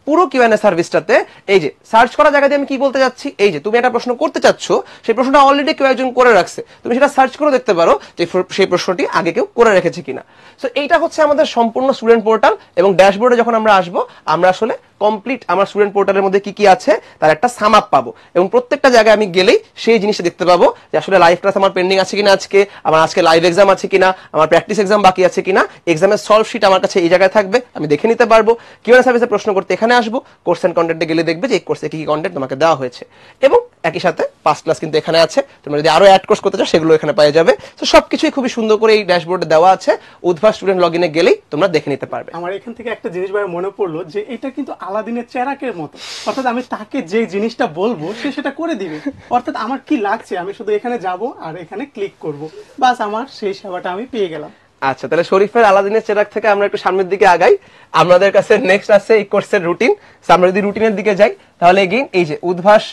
পুরো কিউএনএ সার্ভিসটাতে এই যে সার্চ করা জায়গাতে আমি কি বলতে যাচ্ছি, এই যে তুমি একটা প্রশ্ন করতে চাচ্ছ, সেই প্রশ্নটা অলরেডি কেউ একজন করে রাখছে, তুমি সেটা সার্চ করে দেখতে পারো যে সেই প্রশ্নটি আগে কেউ করে রেখেছে কিনা। সো এইটা হচ্ছে আমাদের সম্পূর্ণ স্টুডেন্ট পোর্টাল। এবং ড্যাশবোর্ডে যখন আমরা আসবো, আমরা আসলে কমপ্লিট আমার স্টুডেন্ট পোর্টালের মধ্যে কি কি আছে তার একটা সাম আপ পাবো। এবং প্রত্যেকটা জায়গায় আমি গেলেই সেই জিনিসটা দেখতে পাবো যে আসলে লাইভ ক্লাস আমার পেন্ডিং আছে কিনা, আজকে লাইভ এক্সাম আছে কিনা, আমার প্র্যাকটিস এক্সাম বাকি আছে কিনা, এক্সামের সলভ শিট আমার কাছে এই জায়গায় থাকবে, আমি দেখে নিতে পারবো। কিউএনএ সার্ভিসে প্রশ্ন করতে এখানে আসবো, কোর্স এন্ড কন্টেন্টে গেলে দেখবে যে এই কোর্সে কি কি কন্টেন্ট তোমাকে দেওয়া হয়েছে। এবং একই সাথে পাস ক্লাস কিন্তু এখানে আছে, তোমরা যদি আরো অ্যাড কোর্স করতে চাও সেগুলো এখানে পেয়ে যাবে। তো সবকিছুই খুবই সুন্দর করে এই ড্যাশবোর্ডে দেওয়া আছে, উদ্ভাস স্টুডেন্ট লগইনে গেলেই তোমরা দেখে নিতে পারবে। আমার এখান থেকে একটা জিনিস ভাই মনে পড়লো যে এটা কিন্তু আলাদিনের চেরাকের মতো, অর্থাৎ আমি তাকে যে জিনিসটা বলবো সে সেটা করে দিবে। অর্থাৎ আমার কি লাগছে, আমি শুধু এখানে যাব আর এখানে ক্লিক করব, বাস আমার সেই সেবাটা আমি পেয়ে গেলাম। আচ্ছা, তাহলে শরীফের আলাদিনের চেরাক থেকে আমরা একটু সামনের দিকে আগাই। আমাদের কাছে নেক্সট আছে এই কোর্সের রুটিন। আমরা যদি রুটিনের দিকে যাই, তাহলে এগেইন এই যে উদ্ভাস,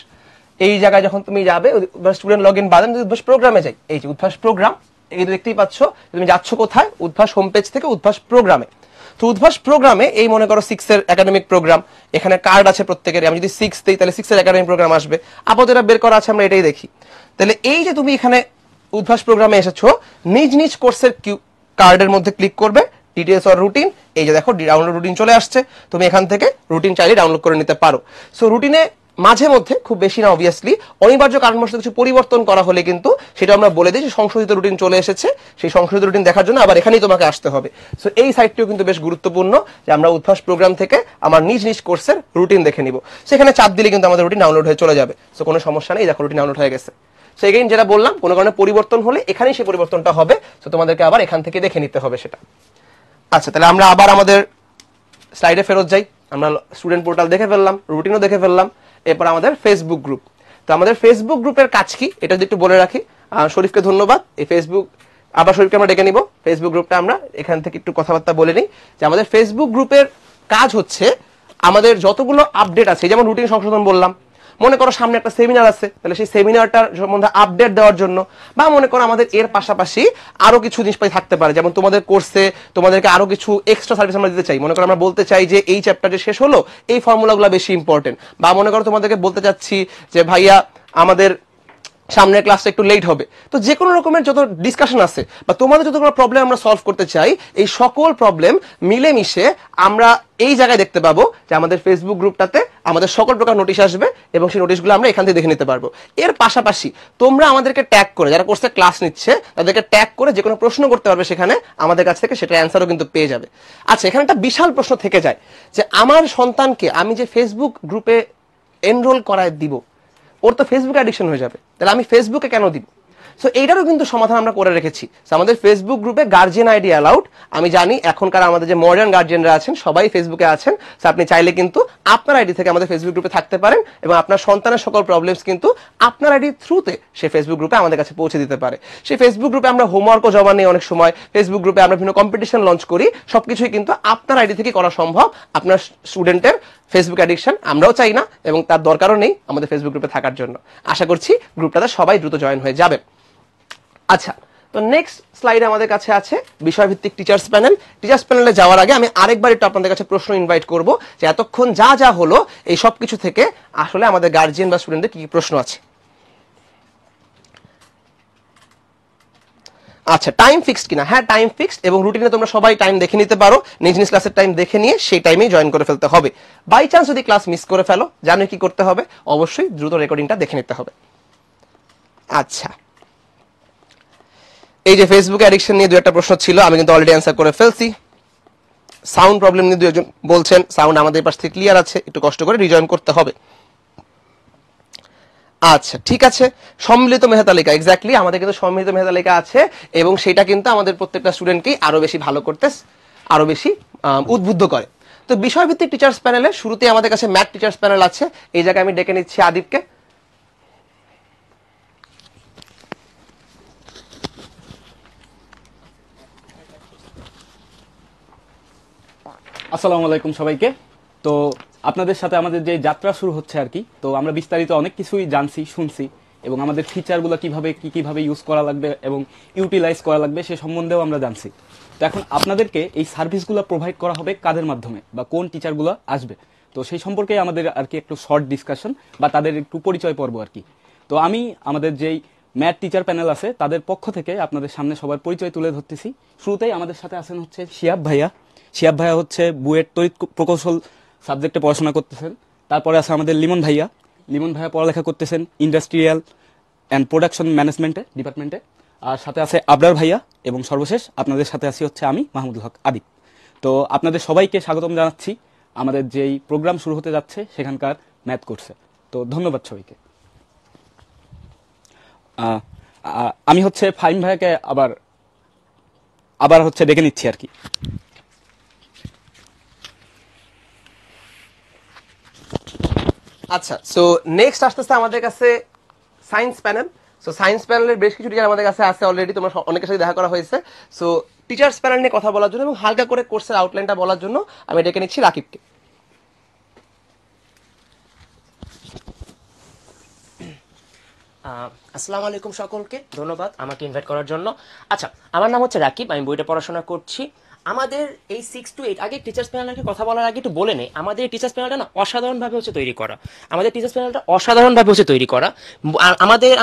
এই জায়গায় যখন তুমি যাবে স্টুডেন্ট লগ ইন বাদে উদ্ভাস প্রোগ্রামে যাই, এই যে উদ্ভাস প্রোগ্রাম, এই দেখতেই পাচ্ছ। তুমি যাচ্ছ কোথায়? উদ্ভাস হোম পেজ থেকে উদ্ভাস প্রোগ্রামে। তো উদ্ভাস প্রোগ্রামে এই মনে করো 6 এর একাডেমিক প্রোগ্রাম, এখানে কার্ড আছে প্রত্যেকের। আমি যদি 6 দিই তাহলে 6 এর একাডেমিক প্রোগ্রাম আসবে। আপাতত এটা বের করা আছে, আমরা এটাই দেখি। তাহলে এই যে তুমি এখানে উদ্ভাস প্রোগ্রামে এসেছো, নিজ নিজ কোর্সের কার্ডের মধ্যে ক্লিক করবে, ডিটেইলস অর রুটিন, এই যে দেখো ডাউনলোড রুটিন চলে আসছে। তুমি এখান থেকে রুটিন চাইলে ডাউনলোড করে নিতে পারো। সো রুটিনে মাঝে মধ্যে, খুব বেশি না অবভিয়াসলি, অনিবার্য কারণবশত কিছু পরিবর্তন করা হলে কিন্তু সেটা আমরা বলে দিই যে সংশোধিত রুটিন চলে এসেছে। সেই সংশোধিত রুটিন দেখার জন্য আবার এখানেই তোমাকে আসতে হবে। সো এই সাইটটিও কিন্তু বেশ গুরুত্বপূর্ণ যে আমরা উদ্ভাস প্রোগ্রাম থেকে আমার নিজ নিজ কোর্সের রুটিন দেখে নিব। সেখানে চাপ দিলে কিন্তু আমাদের রুটিন ডাউনলোড হয়ে চলে যাবে। সো কোনো সমস্যা নেই, দেখো রুটিন ডাউনলোড হয়ে গেছে। সো এগেইন যেটা বললাম, কোনো কারণে পরিবর্তন হলে এখানেই সেই পরিবর্তনটা হবে। সো তোমাদেরকে আবার এখান থেকে দেখে নিতে হবে সেটা। আচ্ছা, তাহলে আমরা আবার আমাদের স্লাইডে ফেরত যাই। আমরা স্টুডেন্ট পোর্টাল দেখে ফেললাম, রুটিনও দেখে ফেললাম। এরপর আমাদের ফেসবুক গ্রুপ। তো আমাদের ফেসবুক গ্রুপের কাজ কি এটা যদি একটু বলে রাখি। শরীফকে ধন্যবাদ। এই ফেসবুক, আবার শরীফকে আমরা ডেকে নিব। ফেসবুক গ্রুপটা আমরা এখান থেকে একটু কথাবার্তা বলে নিই যে আমাদের ফেসবুক গ্রুপের কাজ হচ্ছে আমাদের যতগুলো আপডেট আছে, যেমন রুটিন সংশোধন বললাম, মনে করো সামনে একটা সেমিনার আছে, তাহলে সেই সেমিনারটার সম্বন্ধে আপডেট দেওয়ার জন্য, বা মনে করো আমাদের এর পাশাপাশি আরো কিছু জিনিসপাতি থাকতে পারে, যেমন তোমাদের কোর্সে তোমাদেরকে আরো কিছু এক্সট্রা সার্ভিস আমরা দিতে চাই। মনে করো আমরা বলতে চাই যে এই চ্যাপ্টার যে শেষ হলো, এই ফর্মুলাগুলো বেশি ইম্পর্টেন্ট। বা মনে করো তোমাদেরকে বলতে চাচ্ছি যে ভাইয়া আমাদের সামনের ক্লাসটা একটু লেট হবে, তো যে কোনো রকমের যত ডিসকাশন আছে বা তোমাদের যত কোনো প্রবলেম আমরা সলভ করতে চাই, এই সকল প্রবলেম মিলেমিশে আমরা এই জায়গায় দেখতে পাবো যে আমাদের ফেসবুক গ্রুপটাতে আমাদের সকল প্রকার নোটিশ আসবে এবং সেই নোটিশগুলো আমরা এখান থেকে দেখে নিতে পারবো। এর পাশাপাশি তোমরা আমাদেরকে ট্যাগ করে, যারা কোর্সে ক্লাস নিচ্ছে তাদেরকে ট্যাগ করে যে কোনো প্রশ্ন করতে পারবে সেখানে আমাদের কাছ থেকে, সেটা অ্যান্সারও কিন্তু পেয়ে যাবে। আচ্ছা, এখানে একটা বিশাল প্রশ্ন থেকে যায় যে আমার সন্তানকে আমি যে ফেসবুক গ্রুপে এনরোল করায় দিব, ওর তো ফেসবুক অ্যাডিকশন হয়ে যাবে, তাহলে আমি ফেসবুকে কেন দিব? সো এইটারও কিন্তু সমাধান আমরা করে রেখেছি। আমাদের ফেসবুক গ্রুপে গার্জিয়ান আইডি অ্যালাউড। আমি জানি এখনকার আমাদের যে মডার্ন গার্জিয়ানরা আছেন সবাই ফেসবুকে আছেন, সো আপনি চাইলে কিন্তু আপনার আইডি থেকে আমাদের ফেসবুক গ্রুপে থাকতে পারেন এবং আপনার সন্তানের সকল প্রবলেমস কিন্তু আপনার আইডি থ্রুতে সে ফেসবুক গ্রুপে আমাদের কাছে পৌঁছে দিতে পারে। সেই ফেসবুক গ্রুপে আমরা হোমওয়ার্কও জমা নিই, অনেক সময় ফেসবুক গ্রুপে আমরা বিভিন্ন কম্পিটিশন লঞ্চ করি, সবকিছুই কিন্তু আপনার আইডি থেকে করা সম্ভব। আপনার স্টুডেন্টের ফেসবুক অ্যাডিকশন আমরাও চাই না এবং তার দরকারও নেই আমাদের ফেসবুক গ্রুপে থাকার জন্য। আশা করছি গ্রুপটাতে সবাই দ্রুত জয়েন হয়ে যাবেন। আচ্ছা, তো নেক্সট স্লাইডে আমাদের কাছে আছে বিষয়ভিত্তিক টিচার্স প্যানেল। টিচার্স প্যানেলে যাওয়ার আগে আমি আরেকবার একটু আপনাদের কাছে প্রশ্ন ইনভাইট করব যে এতক্ষণ যা যা হলো এই সব কিছু থেকে আসলে আমাদের গার্জিয়ান বা স্টুডেন্টদের কি কি প্রশ্ন আছে। আচ্ছা, টাইম ফিক্সড কিনা? হ্যাঁ, টাইম ফিক্সড এবং রুটিনে তোমরা সবাই টাইম দেখে নিতে পারো, নিজ নিজ ক্লাসের টাইম দেখে নিয়ে সেই টাইমেই জয়েন করে ফেলতে হবে। বাই চান্স যদি ক্লাস মিস করে ফেলো, জানো কি করতে হবে? অবশ্যই দ্রুত রেকর্ডিংটা দেখে নিতে হবে। আচ্ছা, এই যে ফেসবুক অ্যাডিকশন নিয়ে দু একটা প্রশ্ন ছিল, আমি কিন্তু অলরেডি অ্যান্সার করে ফেলছি। সাউন্ড প্রবলেম নিয়ে দুজন বলছেন, সাউন্ড আমাদের পাশ থেকে ক্লিয়ার আছে, একটু কষ্ট করে রিজয়েন করতে হবে। আচ্ছা, ঠিক আছে। সম্মিলিত মেধা তালিকা, এক্স্যাক্টলি আমাদের কিন্তু সম্মিলিত মেধা তালিকা আছে এবং সেটা কিন্তু আমাদের প্রত্যেকটা স্টুডেন্টকেই আরো বেশি ভালো করতে, আরো বেশি উদ্বুদ্ধ করে। তো বিষয়ভিত্তিক টিচার্স প্যানেলে শুরুতে আমাদের কাছে ম্যাথ টিচার্স প্যানেল আছে। এই জায়গায় আমি ডেকে নিচ্ছি আদিবকে। আসসালামু আলাইকুম সবাইকে। তো আপনাদের সাথে আমাদের যে যাত্রা শুরু হচ্ছে আর কি, তো আমরা বিস্তারিত অনেক কিছুই জানছি, শুনছি এবং আমাদের ফিচারগুলো কিভাবে ইউজ করা লাগবে এবং ইউটিলাইজ করা লাগবে সে সম্বন্ধেও আমরা জানছি। তো এখন আপনাদেরকে এই সার্ভিসগুলো প্রোভাইড করা হবে কাদের মাধ্যমে বা কোন টিচারগুলো আসবে, তো সেই সম্পর্কে আমাদের আর কি একটু শর্ট ডিসকাশন বা তাদের একটু পরিচয় পর্ব আর কি। তো আমি আমাদের যেই ম্যাথ টিচার প্যানেল আছে তাদের পক্ষ থেকে আপনাদের সামনে সবার পরিচয় তুলে ধরতেছি। শুরুতেই আমাদের সাথে আছেন হচ্ছে শিহাব ভাইয়া। শিহাব ভাইয়া হচ্ছে বুয়েট তড়িৎ প্রকৌশল সাবজেক্টে পড়াশোনা করতেছেন। তারপরে আছে আমাদের লিমন ভাইয়া। লিমন ভাইয়া পড়ালেখা করতেছেন ইন্ডাস্ট্রিয়াল অ্যান্ড প্রোডাকশন ম্যানেজমেন্টে ডিপার্টমেন্টে। আর সাথে আছে আবরার ভাইয়া এবং সর্বশেষ আপনাদের সাথে আছি হচ্ছে আমি মাহমুদুল হক আদিব। তো আপনাদের সবাইকে স্বাগতম জানাচ্ছি আমাদের যেই প্রোগ্রাম শুরু হতে যাচ্ছে সেখানকার ম্যাথ কোর্সে। তো ধন্যবাদ সবাইকে। আমি হচ্ছে ফাহিম ভাইয়াকে আবার হচ্ছে ডেকে নিচ্ছি আর কি। আচ্ছা, সো নেক্সট আসতেছে আমাদের কাছে সায়েন্স প্যানেল। সো সায়েন্স প্যানেলের বেশ কিছু টিচার আমাদের কাছে আছে অলরেডি, তোমরা অনেকের সাথে দেখা করা হয়েছে। সো টিচার্স প্যানেল নিয়ে কথা বলার জন্য এবং হালকা করে কোর্সের আউটলাইনটা বলার জন্য আমি ডেকে নিচ্ছি রাকিবকে। আসসালামু আলাইকুম সকলকে, ধন্যবাদ আমাকে ইনভাইট করার জন্য। আচ্ছা, আমার নাম হচ্ছে রাকিব, আমি বুয়েটে পড়াশোনা করছি। আমাদের এই 6 to 8 আগে টিচার্স প্যানেলকে কথা বলার আগে একটু বলে নেই, আমাদের এই টিচার্স প্যানেলটা না অসাধারণভাবে হচ্ছে তৈরি করা।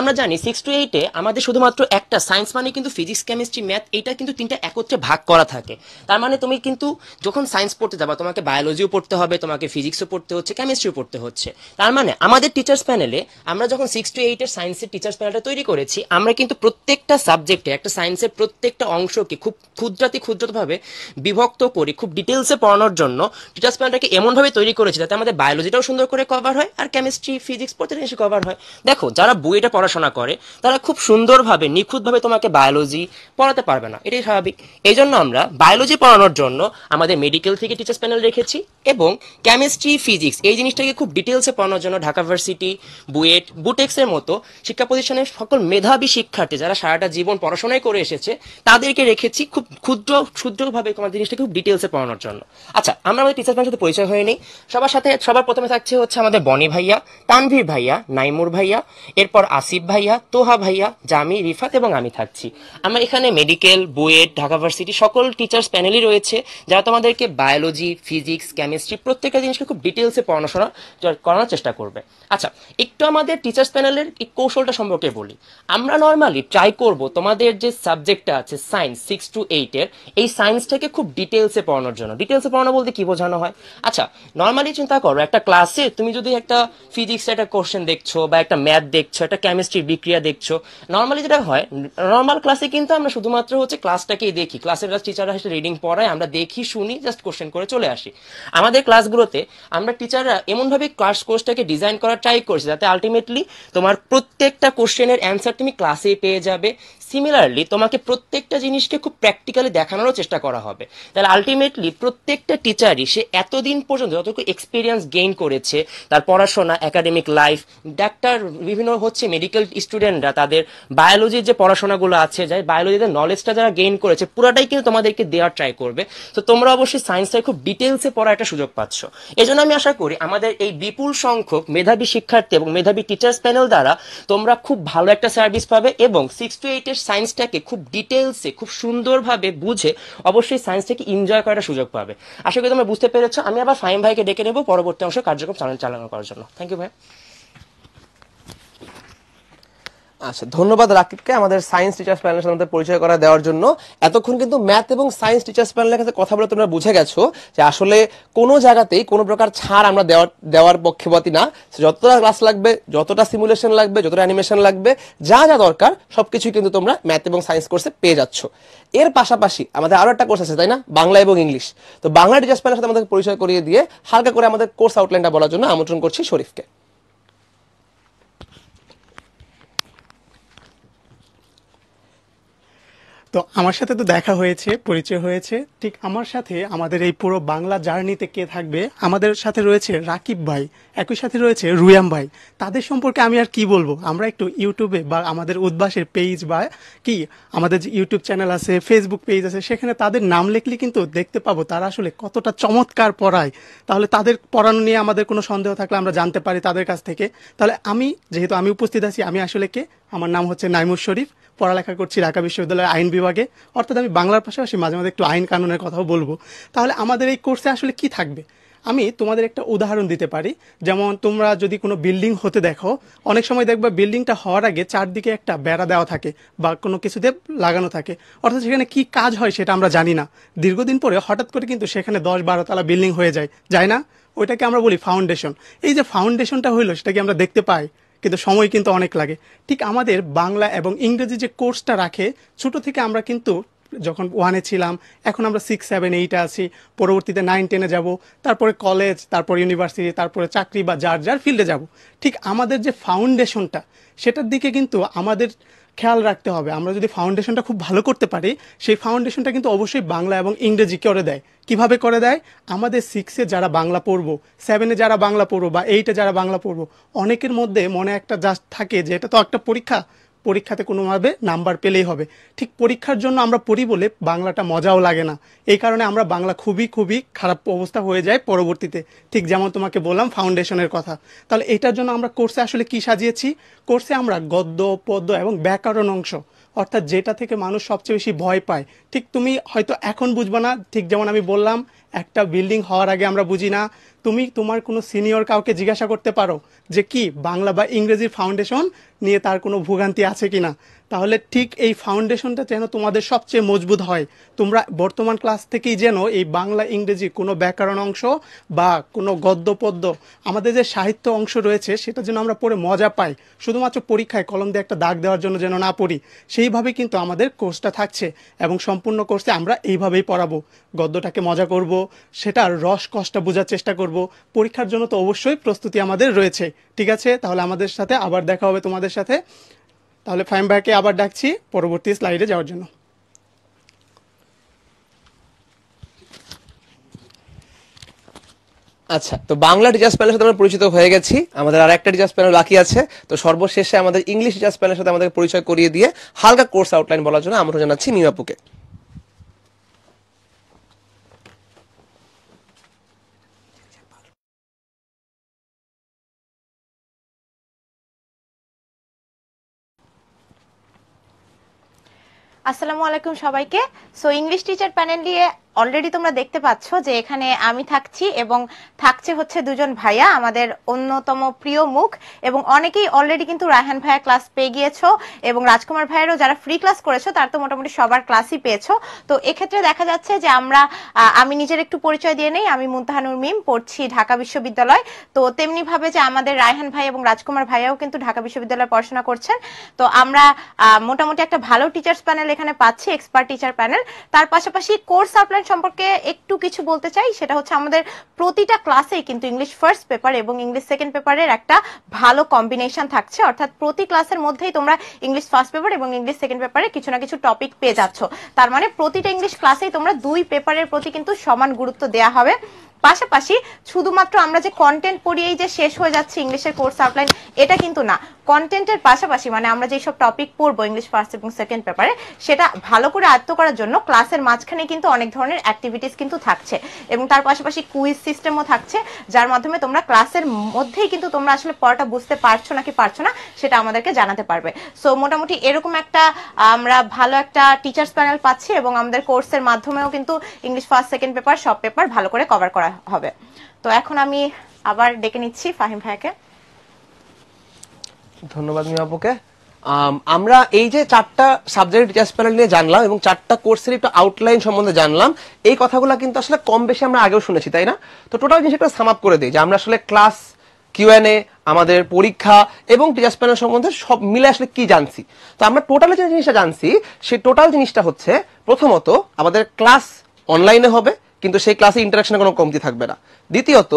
আমরা জানি 6 to 8 এ আমাদের শুধুমাত্র একটা সায়েন্স মানে কিন্তু ফিজিক্স, কেমিস্ট্রি, ম্যাথ, এইটা কিন্তু তিনটা একত্রে ভাগ করা থাকে। তার মানে তুমি কিন্তু যখন সায়েন্স পড়তে যাবা তোমাকে বায়োলজিও পড়তে হবে, তোমাকে ফিজিক্সও পড়তে হচ্ছে, কেমিস্ট্রিও পড়তে হচ্ছে। তার মানে আমাদের টিচার্স প্যানেলে আমরা যখন 6 to 8 এর সায়েন্সের টিচার্স প্যানেলটা তৈরি করেছি, আমরা কিন্তু প্রত্যেকটা সাবজেক্টে একটা সায়েন্সের প্রত্যেকটা অংশকে খুব ক্ষুদ্রভাবে বিভক্ত করি, খুব ডিটেলসে পড়ানোর জন্য টিচার্স প্ল্যানটাকে এমনভাবে তৈরি করেছি যাতে আমাদের বায়োলজিটাও সুন্দর করে কভার হয় আর কেমিস্ট্রি, ফিজিক্স প্রত্যেকটা জিনিস কভার হয়। দেখো, যারা বুয়েটে পড়াশোনা করে তারা খুব সুন্দরভাবে নিখুঁতভাবে তোমাকে বায়োলজি পড়াতে পারবে না, এটাই স্বাভাবিক। এই জন্য আমরা বায়োলজি পড়ানোর জন্য আমাদের মেডিকেল থেকে টিচার্স প্যানেল রেখেছি এবং কেমিস্ট্রি, ফিজিক্স এই জিনিসটাকে খুব ডিটেলসে পড়ানোর জন্য ঢাকা ভার্সিটি, বুয়েট, বুটেক্সের মতো শিক্ষা প্রতিষ্ঠানের সকল মেধাবী শিক্ষার্থী যারা সারাটা জীবন পড়াশোনায় করে এসেছে তাদেরকে রেখেছি খুব ক্ষুদ্রভাবে সুন্দরভাবে তোমাদের জিনিসটা খুব ডিটেলসে পড়ানোর জন্য। আচ্ছা, আমরা আমাদের টিচার সাথে পরিচয় হয়ে নিই। সবার প্রথমে থাকছে হচ্ছে আমাদের বনি ভাইয়া, তানভীর ভাইয়া, নাইমুর ভাইয়া, এরপর আসিফ ভাইয়া, তোহা ভাইয়া, জামি, রিফাত এবং আমি থাকছি। আমরা এখানে মেডিকেল, বুয়েট, ঢাকা ভার্সিটি সকল টিচার্স প্যানেলই রয়েছে, যারা তোমাদেরকে বায়োলজি, ফিজিক্স, কেমিস্ট্রি প্রত্যেকটা জিনিসকে খুব ডিটেলসে পড়াশোনা করানোর চেষ্টা করবে। আচ্ছা, একটু আমাদের টিচার্স প্যানেলের এই কৌশলটা সম্পর্কে বলি। আমরা নর্মালি ট্রাই করব তোমাদের যে সাবজেক্টটা আছে সায়েন্স 6 to 8 এর, এই সায়েন্সটাকে খুব ডিটেলসে পড়ানোর জন্য। ডিটেলসে পড়ানো বলতে কি বোঝানো হয়? আচ্ছা, নর্মালি চিন্তা করো একটা ক্লাসে তুমি যদি একটা ফিজিক্স একটা কোশ্চেন দেখছো বা একটা ম্যাথ দেখছো, একটা কেমিস্ট্রির বিক্রিয়া দেখছো, নর্মালি যেটা হয় নর্মাল ক্লাসে কিন্তু আমরা শুধুমাত্র হচ্ছে ক্লাসটাকেই দেখি, ক্লাসের টিচাররা এসে রিডিং পড়ায়, আমরা দেখি, শুনি, জাস্ট কোশ্চেন করে চলে আসি। আমাদের ক্লাসগুলোতে আমরা টিচাররা এমনভাবে কোর্সটাকে ডিজাইন করার ট্রাই করছি যাতে আলটিমেটলি তোমার প্রত্যেকটা কোশ্চেনের অ্যান্সার তুমি ক্লাসেই পেয়ে যাবে। সিমিলারলি তোমাকে প্রত্যেকটা জিনিসকে খুব প্র্যাকটিক্যালি দেখানোরও চেষ্টা করা হবে। তাহলে আলটিমেটলি প্রত্যেকটা টিচারই সে এতদিন পর্যন্ত যতটুকু এক্সপিরিয়েন্স গেইন করেছে, তার পড়াশোনা, একাডেমিক লাইফ, ডাক্তার, বিভিন্ন হচ্ছে মেডিকেল স্টুডেন্টরা তাদের বায়োলজির যে পড়াশোনাগুলো আছে, যাই বায়োলজিতে নলেজটা যারা গেইন করেছে পুরাটাই কিন্তু তোমাদেরকে দেওয়ার ট্রাই করবে। তো তোমরা অবশ্যই সায়েন্সটাই খুব ডিটেলসে পড়ার একটা সুযোগ পাচ্ছ। এই জন্য আমি আশা করি আমাদের এই বিপুল সংখ্যক মেধাবী শিক্ষার্থী এবং মেধাবী টিচার্স প্যানেল দ্বারা তোমরা খুব ভালো একটা সার্ভিস পাবে এবং 6 to 8 এর সায়েন্সটাকে খুব ডিটেলসে খুব সুন্দরভাবে বুঝে অবশ্যই সায়েন্সটাকে এনজয় করার সুযোগ পাবে। আশা করি তোমরা বুঝতে পেরেছো। আমি আবার ফাহিম ভাইকে ডেকে নেব পরবর্তী অংশ কার্যক্রম চালানো করার জন্য। থ্যাংক ইউ ভাই। আচ্ছা, ধন্যবাদ রাকিবকে আমাদের সায়েন্স টিচার্স প্যানেলের সাথে পরিচয় করা দেওয়ার জন্য। এতক্ষণ কিন্তু ম্যাথ এবং সায়েন্স টিচার্স প্যানেলের কাছে কথা বলে তোমরা বুঝে গেছো যে আসলে কোনো জায়গাতেই কোনো প্রকার ছাড় আমরা দেওয়ার পক্ষপাতী না। যতটা ক্লাস লাগবে, যতটা সিমুলেশন লাগবে, যতটা অ্যানিমেশন লাগবে, যা যা দরকার সবকিছুই কিন্তু তোমরা ম্যাথ এবং সায়েন্স কোর্সে পেয়ে যাচ্ছ। এর পাশাপাশি আমাদের আরো একটা কোর্স আছে, তাই না, বাংলা এবং ইংলিশ। তো বাংলা টিচার্স প্যানেলের সাথে আমাদের পরিচয় করিয়ে দিয়ে হালকা করে আমাদের কোর্স আউটলাইনটা বলার জন্য আমন্ত্রণ করছি শরীফকে। তো আমার সাথে তো দেখা হয়েছে, পরিচয় হয়েছে। ঠিক আমার সাথে আমাদের এই পুরো বাংলা জার্নিতে কে থাকবে, আমাদের সাথে রয়েছে রাকিব ভাই, একই সাথে রয়েছে রুয়াম ভাই। তাদের সম্পর্কে আমি আর কি বলবো, আমরা একটু ইউটিউবে বা আমাদের উদ্ভাসের পেজ বা কি আমাদের যে ইউটিউব চ্যানেল আছে, ফেসবুক পেজ আছে, সেখানে তাদের নাম লিখলে কিন্তু দেখতে পাবো তারা আসলে কতটা চমৎকার পড়ায়। তাহলে তাদের পড়ানো নিয়ে আমাদের কোনো সন্দেহ থাকলে আমরা জানতে পারি তাদের কাছ থেকে। তাহলে যেহেতু আমি উপস্থিত আছি, আমি আসলে কে, আমার নাম হচ্ছে নাইমুর শরীফ, পড়ালেখা করছি ঢাকা বিশ্ববিদ্যালয়ের আইন বিভাগে, অর্থাৎ আমি বাংলার পাশাপাশি মাঝে মাঝে একটু আইন কানুনের কথাও বলবো। তাহলে আমাদের এই কোর্সে আসলে কি থাকবে, আমি তোমাদের একটা উদাহরণ দিতে পারি। যেমন তোমরা যদি কোনো বিল্ডিং হতে দেখো, অনেক সময় দেখবে বিল্ডিংটা হওয়ার আগে চারদিকে একটা বেড়া দেওয়া থাকে বা কোনো কিছুতে লাগানো থাকে, অর্থাৎ সেখানে কি কাজ হয় সেটা আমরা জানি না। দীর্ঘদিন পরে হঠাৎ করে কিন্তু সেখানে 10-12 তলা বিল্ডিং হয়ে যায় না, ওইটাকে আমরা বলি ফাউন্ডেশন। এই যে ফাউন্ডেশনটা হইলো সেটাকে আমরা দেখতে পাই, কিন্তু সময় কিন্তু অনেক লাগে। ঠিক আমাদের বাংলা এবং ইংরেজি যে কোর্সটা রাখে, ছোট থেকে আমরা কিন্তু যখন 1-এ ছিলাম, এখন আমরা 6, 7, 8-এ আছি, পরবর্তীতে 9, 10-এ যাব, তারপরে কলেজ, তারপর ইউনিভার্সিটি, তারপরে চাকরি বা যার ফিল্ডে যাব। ঠিক আমাদের যে ফাউন্ডেশনটা, সেটার দিকে কিন্তু আমাদের খেয়াল রাখতে হবে। আমরা যদি ফাউন্ডেশনটা খুব ভালো করতে পারি, সেই ফাউন্ডেশনটা কিন্তু অবশ্যই বাংলা এবং ইংরেজি করে দেয়। কিভাবে করে দেয়, আমাদের 6-এ যারা বাংলা পড়বো, 7-এ যারা বাংলা পড়বো বা 8-এ যারা বাংলা পড়বো, অনেকের মধ্যে মনে একটা জাস্ট থাকে যে এটা তো একটা পরীক্ষাতে কোনোভাবে নাম্বার পেলেই হবে। ঠিক পরীক্ষার জন্য আমরা পড়ি বলে বাংলাটা মজাও লাগে না, এই কারণে আমরা বাংলা খুবই খারাপ অবস্থা হয়ে যায় পরবর্তীতে। ঠিক যেমন তোমাকে বললাম ফাউন্ডেশনের কথা। তাহলে এটার জন্য আমরা কোর্সে আসলে কি সাজিয়েছি, কোর্সে আমরা গদ্য, পদ্য এবং ব্যাকরণ অংশ, অর্থাৎ যেটা থেকে মানুষ সবচেয়ে বেশি ভয় পায়। ঠিক তুমি হয়তো এখন বুঝবা না, ঠিক যেমন আমি বললাম একটা বিল্ডিং হওয়ার আগে আমরা বুঝি না, তুমি তোমার কোনো সিনিয়র কাউকে জিজ্ঞাসা করতে পারো যে কি বাংলা বা ইংরেজির ফাউন্ডেশন নিয়ে তার কোনো ভোগান্তি আছে কিনা। তাহলে ঠিক এই ফাউন্ডেশনটা যেন তোমাদের সবচেয়ে মজবুত হয়। তোমরা বর্তমান ক্লাস থেকেই যেন এই বাংলা ইংরেজি কোনো ব্যাকরণ অংশ বা কোনো গদ্য পদ্য, আমাদের যে সাহিত্য অংশ রয়েছে, সেটা যেন আমরা পড়ে মজা পাই, শুধুমাত্র পরীক্ষায় কলম দিয়ে একটা দাগ দেওয়ার জন্য যেন না পড়ি। সেইভাবে কিন্তু আমাদের কোর্সটা থাকছে এবং সম্পূর্ণ কোর্সে আমরা এইভাবেই পড়াবো। গদ্যটাকে মজা করব, সেটার রস কষ্ট বোঝার চেষ্টা করব। পরীক্ষার জন্য তো অবশ্যই প্রস্তুতি আমাদের রয়েছে। ঠিক আছে, তাহলে আমাদের সাথে আবার দেখা হবে তোমাদের সাথে। তাহলে ফাহিম ভাইকে আবার ডাকছি পরবর্তী স্লাইডে যাওয়ার জন্য। আচ্ছা, তো বাংলা টিচার্স প্যানেলের সাথে আমরা পরিচিত হয়ে গেছি, আমাদের আর একটা টিচার্স প্যানেল বাকি আছে। তো সর্বশেষে আমাদের ইংলিশ টিচার্স প্যানেলের সাথে আমাদের পরিচয় করিয়ে দিয়ে হালকা কোর্স আউটলাইন বলার জন্য আমন্ত্রণ জানাচ্ছি মিমাপুকে। আসসালামু আলাইকুম সবাইকে। সো ইংলিশ টিচার প্যানেল নিয়ে অলরেডি তোমরা দেখতে পাচ্ছ যে এখানে আমি থাকছি এবং থাকছে হচ্ছে দুজন ভাইয়া, আমাদের অন্যতম প্রিয় মুখ, এবং অনেকেই অলরেডি কিন্তু রায়হান ভাইয়া ক্লাস পেয়ে গিয়েছো এবং রাজকুমার ভাইয়েরও যারা ফ্রি ক্লাস করেছো তার তো মোটামুটি সবার ক্লাসই পেয়েছো। তো এক্ষেত্রে দেখা যাচ্ছে যে আমি নিজের একটু পরিচয় দিয়ে নেই। আমি মুনতাহানুর মিম, পড়ছি ঢাকা বিশ্ববিদ্যালয়। তো তেমনি ভাবে যে আমাদের রায়হান ভাই এবং রাজকুমার ভাইয়াও কিন্তু ঢাকা বিশ্ববিদ্যালয়ে পড়াশোনা করছেন। তো আমরা মোটামুটি একটা ভালো টিচার্স প্যানেল এখানে পাচ্ছি, এক্সপার্ট টিচার প্যানেল। তার পাশাপাশি কোর্স আউটলাইন সম্পর্কে একটু কিছু বলতে চাই। সেটা হচ্ছে আমাদের প্রতিটা ক্লাসেই কিন্তু ইংলিশ ফার্স্ট পেপার এবং ইংলিশ সেকেন্ড পেপারের একটা ভালো কম্বিনেশন থাকছে, অর্থাৎ প্রতি ক্লাসের মধ্যেই তোমরা ইংলিশ ফার্স্ট পেপার এবং ইংলিশ সেকেন্ড পেপারে কিছু না কিছু টপিক পেয়ে যাচ্ছ। তার মানে প্রতিটা ইংলিশ ক্লাসেই তোমরা দুই পেপারের প্রতি কিন্তু সমান গুরুত্ব দেওয়া হবে। পাশাপাশি শুধুমাত্র আমরা যে কন্টেন্ট পড়িয়েই যে শেষ হয়ে যাচ্ছে ইংলিশের কোর্স আউটলাইন, এটা কিন্তু না। কন্টেন্টের পাশাপাশি মানে আমরা যেসব টপিক পড়বো ইংলিশ ফার্স্ট এবং সেকেন্ড পেপারে, সেটা ভালো করে আয়ত্ত করার জন্য ক্লাসের মাঝখানে কিন্তু অনেক ধরনের অ্যাক্টিভিটিস কিন্তু থাকছে এবং তার পাশাপাশি কুইজ সিস্টেমও থাকছে, যার মাধ্যমে তোমরা ক্লাসের মধ্যেই কিন্তু তোমরা আসলে পড়াটা বুঝতে পারছো নাকি পারছো না সেটা আমাদেরকে জানাতে পারবে। সো মোটামুটি এরকম একটা আমরা ভালো একটা টিচার্স প্যানেল পাচ্ছি এবং আমাদের কোর্সের মাধ্যমেও কিন্তু ইংলিশ ফার্স্ট সেকেন্ড পেপার সব পেপার ভালো করে কভার করা হবে। তো এখন আমি আবার ডেকে নিচ্ছি ফাহিম ভাইকে। ধন্যবাদ মিম আপুকে। আমরা এই যে 4টা সাবজেক্ট টিচার্স প্যানেল নিয়ে জানলাম এবং 4টা কোর্সের একটু আউটলাইন সম্বন্ধে জানলাম, এই কথাগুলো কিন্তু আসলে কম বেশি আমরা আগেও শুনেছি, তাই না? তো টোটাল জিনিস একটা সাম আপ করে দিই যে আমরা আসলে ক্লাস, কিউএনএ, আমাদের পরীক্ষা এবং টিচার্স প্যানেল সম্বন্ধে সব মিলে আসলে কি জানছি। তো আমরা টোটালি যে জিনিসটা জানছি সেই টোটাল জিনিসটা হচ্ছে, প্রথমত আমাদের ক্লাস অনলাইনে হবে কিন্তু সেই ক্লাসে ইন্টারাকশনে কোনো কমতি থাকবে না। দ্বিতীয়ত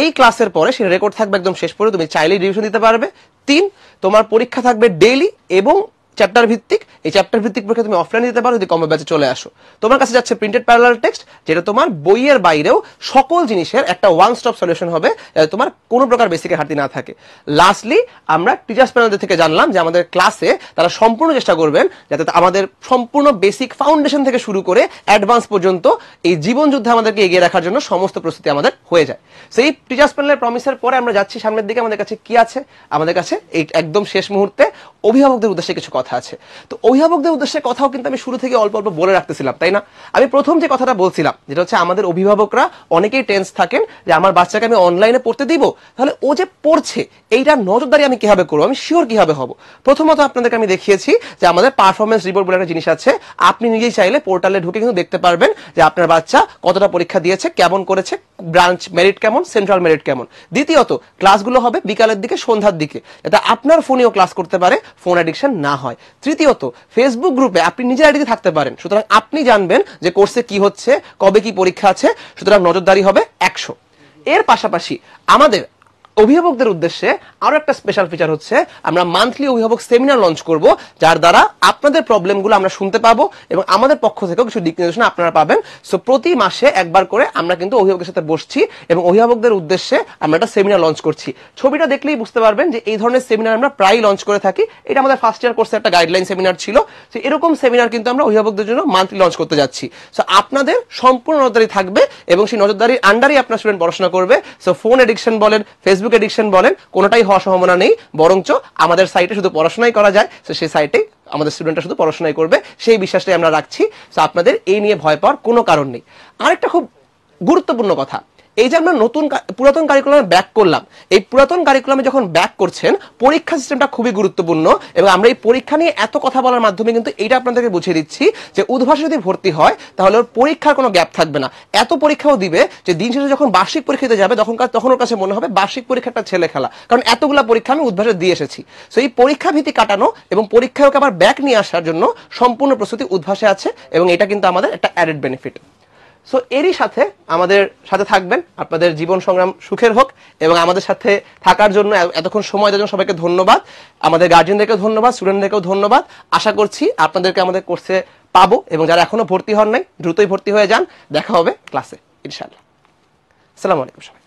এই ক্লাসের পরে সেই রেকর্ড থাকবে একদম শেষ পর্যন্ত, তুমি চাইলেই রিভিশন দিতে পারবে। 3, তোমার পরীক্ষা থাকবে ডেইলি এবং চ্যাপ্টার ভিত্তিক। এই চ্যাপ্টার ভিত্তিক পরীক্ষা তুমি অফলাইনে দিতে পারো যদি কম্বো ব্যাচে চলে আসো। তোমার কাছে যাচ্ছে প্রিন্টেড প্যারালাল টেক্সট, যেটা তোমার বইয়ের বাইরেও সকল জিনিসের একটা ওয়ান স্টপ সলিউশন হবে, যাতে তোমার কোনো প্রকার বেসিকের ঘাটতি না থাকে। লাস্টলি আমরা টিচার্স প্যানেল থেকে জানলাম যে আমাদের ক্লাসে তারা সম্পূর্ণ চেষ্টা করবেন যাতে আমাদের সম্পূর্ণ বেসিক ফাউন্ডেশন থেকে শুরু করে অ্যাডভান্স পর্যন্ত এই জীবন যুদ্ধে আমাদেরকে এগিয়ে রাখার জন্য সমস্ত প্রস্তুতি আমাদের হয়ে যায়। সেই টিচার্স প্যানেলের প্রমিসের পরে আমরা যাচ্ছি সামনের দিকে। আমাদের কাছে কি আছে? আমাদের কাছে এই একদম শেষ মুহূর্তে অভিভাবকদের উদ্দেশ্যে কিছু কথা আছে। তো অভিভাবকদের উদ্দেশ্যে কথাও কিন্তু আমি শুরু থেকে অল্প অল্প বলে রাখতেছিলাম, তাই না? আমি প্রথম যে কথাটা বলছিলাম যেটা হচ্ছে, আমাদের অভিভাবকরা অনেকেই টেন্স থাকেন যে আমার বাচ্চাকে আমি অনলাইনে পড়তে দিব, তাহলে ও যে পড়ছে এইটা নজরদারি আমি কিভাবে করবো, আমি শিওর কিভাবে হব। প্রথমত আপনাদেরকে আমি দেখিয়েছি যে আমাদের পারফরমেন্স রিপোর্ট বলে একটা জিনিস আছে। আপনি নিজেই চাইলে পোর্টালে ঢুকে কিন্তু দেখতে পারবেন যে আপনার বাচ্চা কতটা পরীক্ষা দিয়েছে, কেমন করেছে, ব্রাঞ্চ মেরিট কেমন, সেন্ট্রাল মেরিট কেমন। দ্বিতীয়ত ক্লাসগুলো হবে বিকালের দিকে, সন্ধ্যার দিকে, যাতে আপনার ফোনেও ক্লাস করতে পারে, ফোন অ্যাডিকশন না হয়। তৃতীয়ত ফেসবুক গ্রুপে আপনি নিজের আইডিতে থাকতে পারেন, সুতরাং আপনি জানবেন যে কোর্সে কি হচ্ছে, কবে কি পরীক্ষা আছে, সুতরাং নজরদারি হবে 100। এর পাশাপাশি আমাদের অভিভাবকদের উদ্দেশ্যে আরো একটা স্পেশাল ফিচার হচ্ছে, আমরা মান্থলি অভিভাবক সেমিনার লঞ্চ করব, যার দ্বারা আপনাদের প্রবলেমগুলো আমরা শুনতে পাবো এবং আমাদের পক্ষ থেকেও কিছু দিক নির্দেশনা আপনারা পাবেন। সো প্রতি মাসে একবার করে আমরা কিন্তু অভিভাবকের সাথে বসছি এবং অভিভাবকদের উদ্দেশ্যে আমরা একটা সেমিনার লঞ্চ করছি। ছবিটা দেখলেই বুঝতে পারবেন যে এই ধরনের সেমিনার আমরা প্রায় লঞ্চ করে থাকি। এটা আমাদের ফার্স্ট ইয়ার কোর্সে একটা গাইডলাইন সেমিনার ছিল। তো এরকম সেমিনার কিন্তু আমরা অভিভাবকদের জন্য মান্থলি লঞ্চ করতে যাচ্ছি। সো আপনাদের সম্পূর্ণ নজরদারি থাকবে এবং সেই নজরদারির আন্ডারেই আপনার স্টুডেন্ট পড়াশোনা করবে। সো ফোন এডিকশন বলেন, ফেসবুক এডিকশন বলেন, কোনোটাই হওয়ার সম্ভাবনা নেই, বরঞ্চ আমাদের সাইটে শুধু পড়াশোনাই করা যায়। তো সেই সাইটে আমাদের স্টুডেন্টরা শুধু পড়াশোনাই করবে, সেই বিশ্বাসটাই আমরা রাখছি। তো আপনাদের এই নিয়ে ভয় পাওয়ার কোনো কারণ নেই। আরেকটা খুব গুরুত্বপূর্ণ কথা, এই যে আমরা পুরাতন কারিকুলামে ব্যাক করলাম, এই পুরাতন কারিকুলামে যখন ব্যাক করছেন, পরীক্ষা সিস্টেমটা খুবই গুরুত্বপূর্ণ এবং আমরা এই পরীক্ষা নিয়ে এত কথা বলার মাধ্যমে কিন্তু এইটা আপনাদেরকে বুঝিয়ে দিচ্ছি যে উদ্ভাসে যদি ভর্তি হয় তাহলে ওর পরীক্ষার কোনো গ্যাপ থাকবে না। এত পরীক্ষাও দিবে যে দিন শেষে যখন বার্ষিক পরীক্ষা দিতে যাবে তখন ওর কাছে মনে হবে বার্ষিক পরীক্ষাটা ছেলে খেলা, কারণ এতগুলা পরীক্ষা আমি উদ্ভাসে দিয়ে এসেছি। সো এই পরীক্ষা ভীতি কাটানো এবং পরীক্ষায় ওকে আবার ব্যাক নিয়ে আসার জন্য সম্পূর্ণ প্রস্তুতি উদ্ভাসে আছে এবং এটা কিন্তু আমাদের একটা অ্যাডেড বেনিফিট। সো এরই সাথে আমাদের সাথে থাকবেন, আপনাদের জীবন সংগ্রাম সুখের হোক এবং আমাদের সাথে থাকার জন্য এতক্ষণ সময় দেওয়ার জন্য সবাইকে ধন্যবাদ। আমাদের গার্জিয়ানদেরকেও ধন্যবাদ, স্টুডেন্টদেরকেও ধন্যবাদ। আশা করছি আপনাদেরকে আমাদের কোর্সে পাবো এবং যারা এখনো ভর্তি হন নাই দ্রুতই ভর্তি হয়ে যান। দেখা হবে ক্লাসে ইনশাআল্লাহ। আসসালামু আলাইকুম সবাই।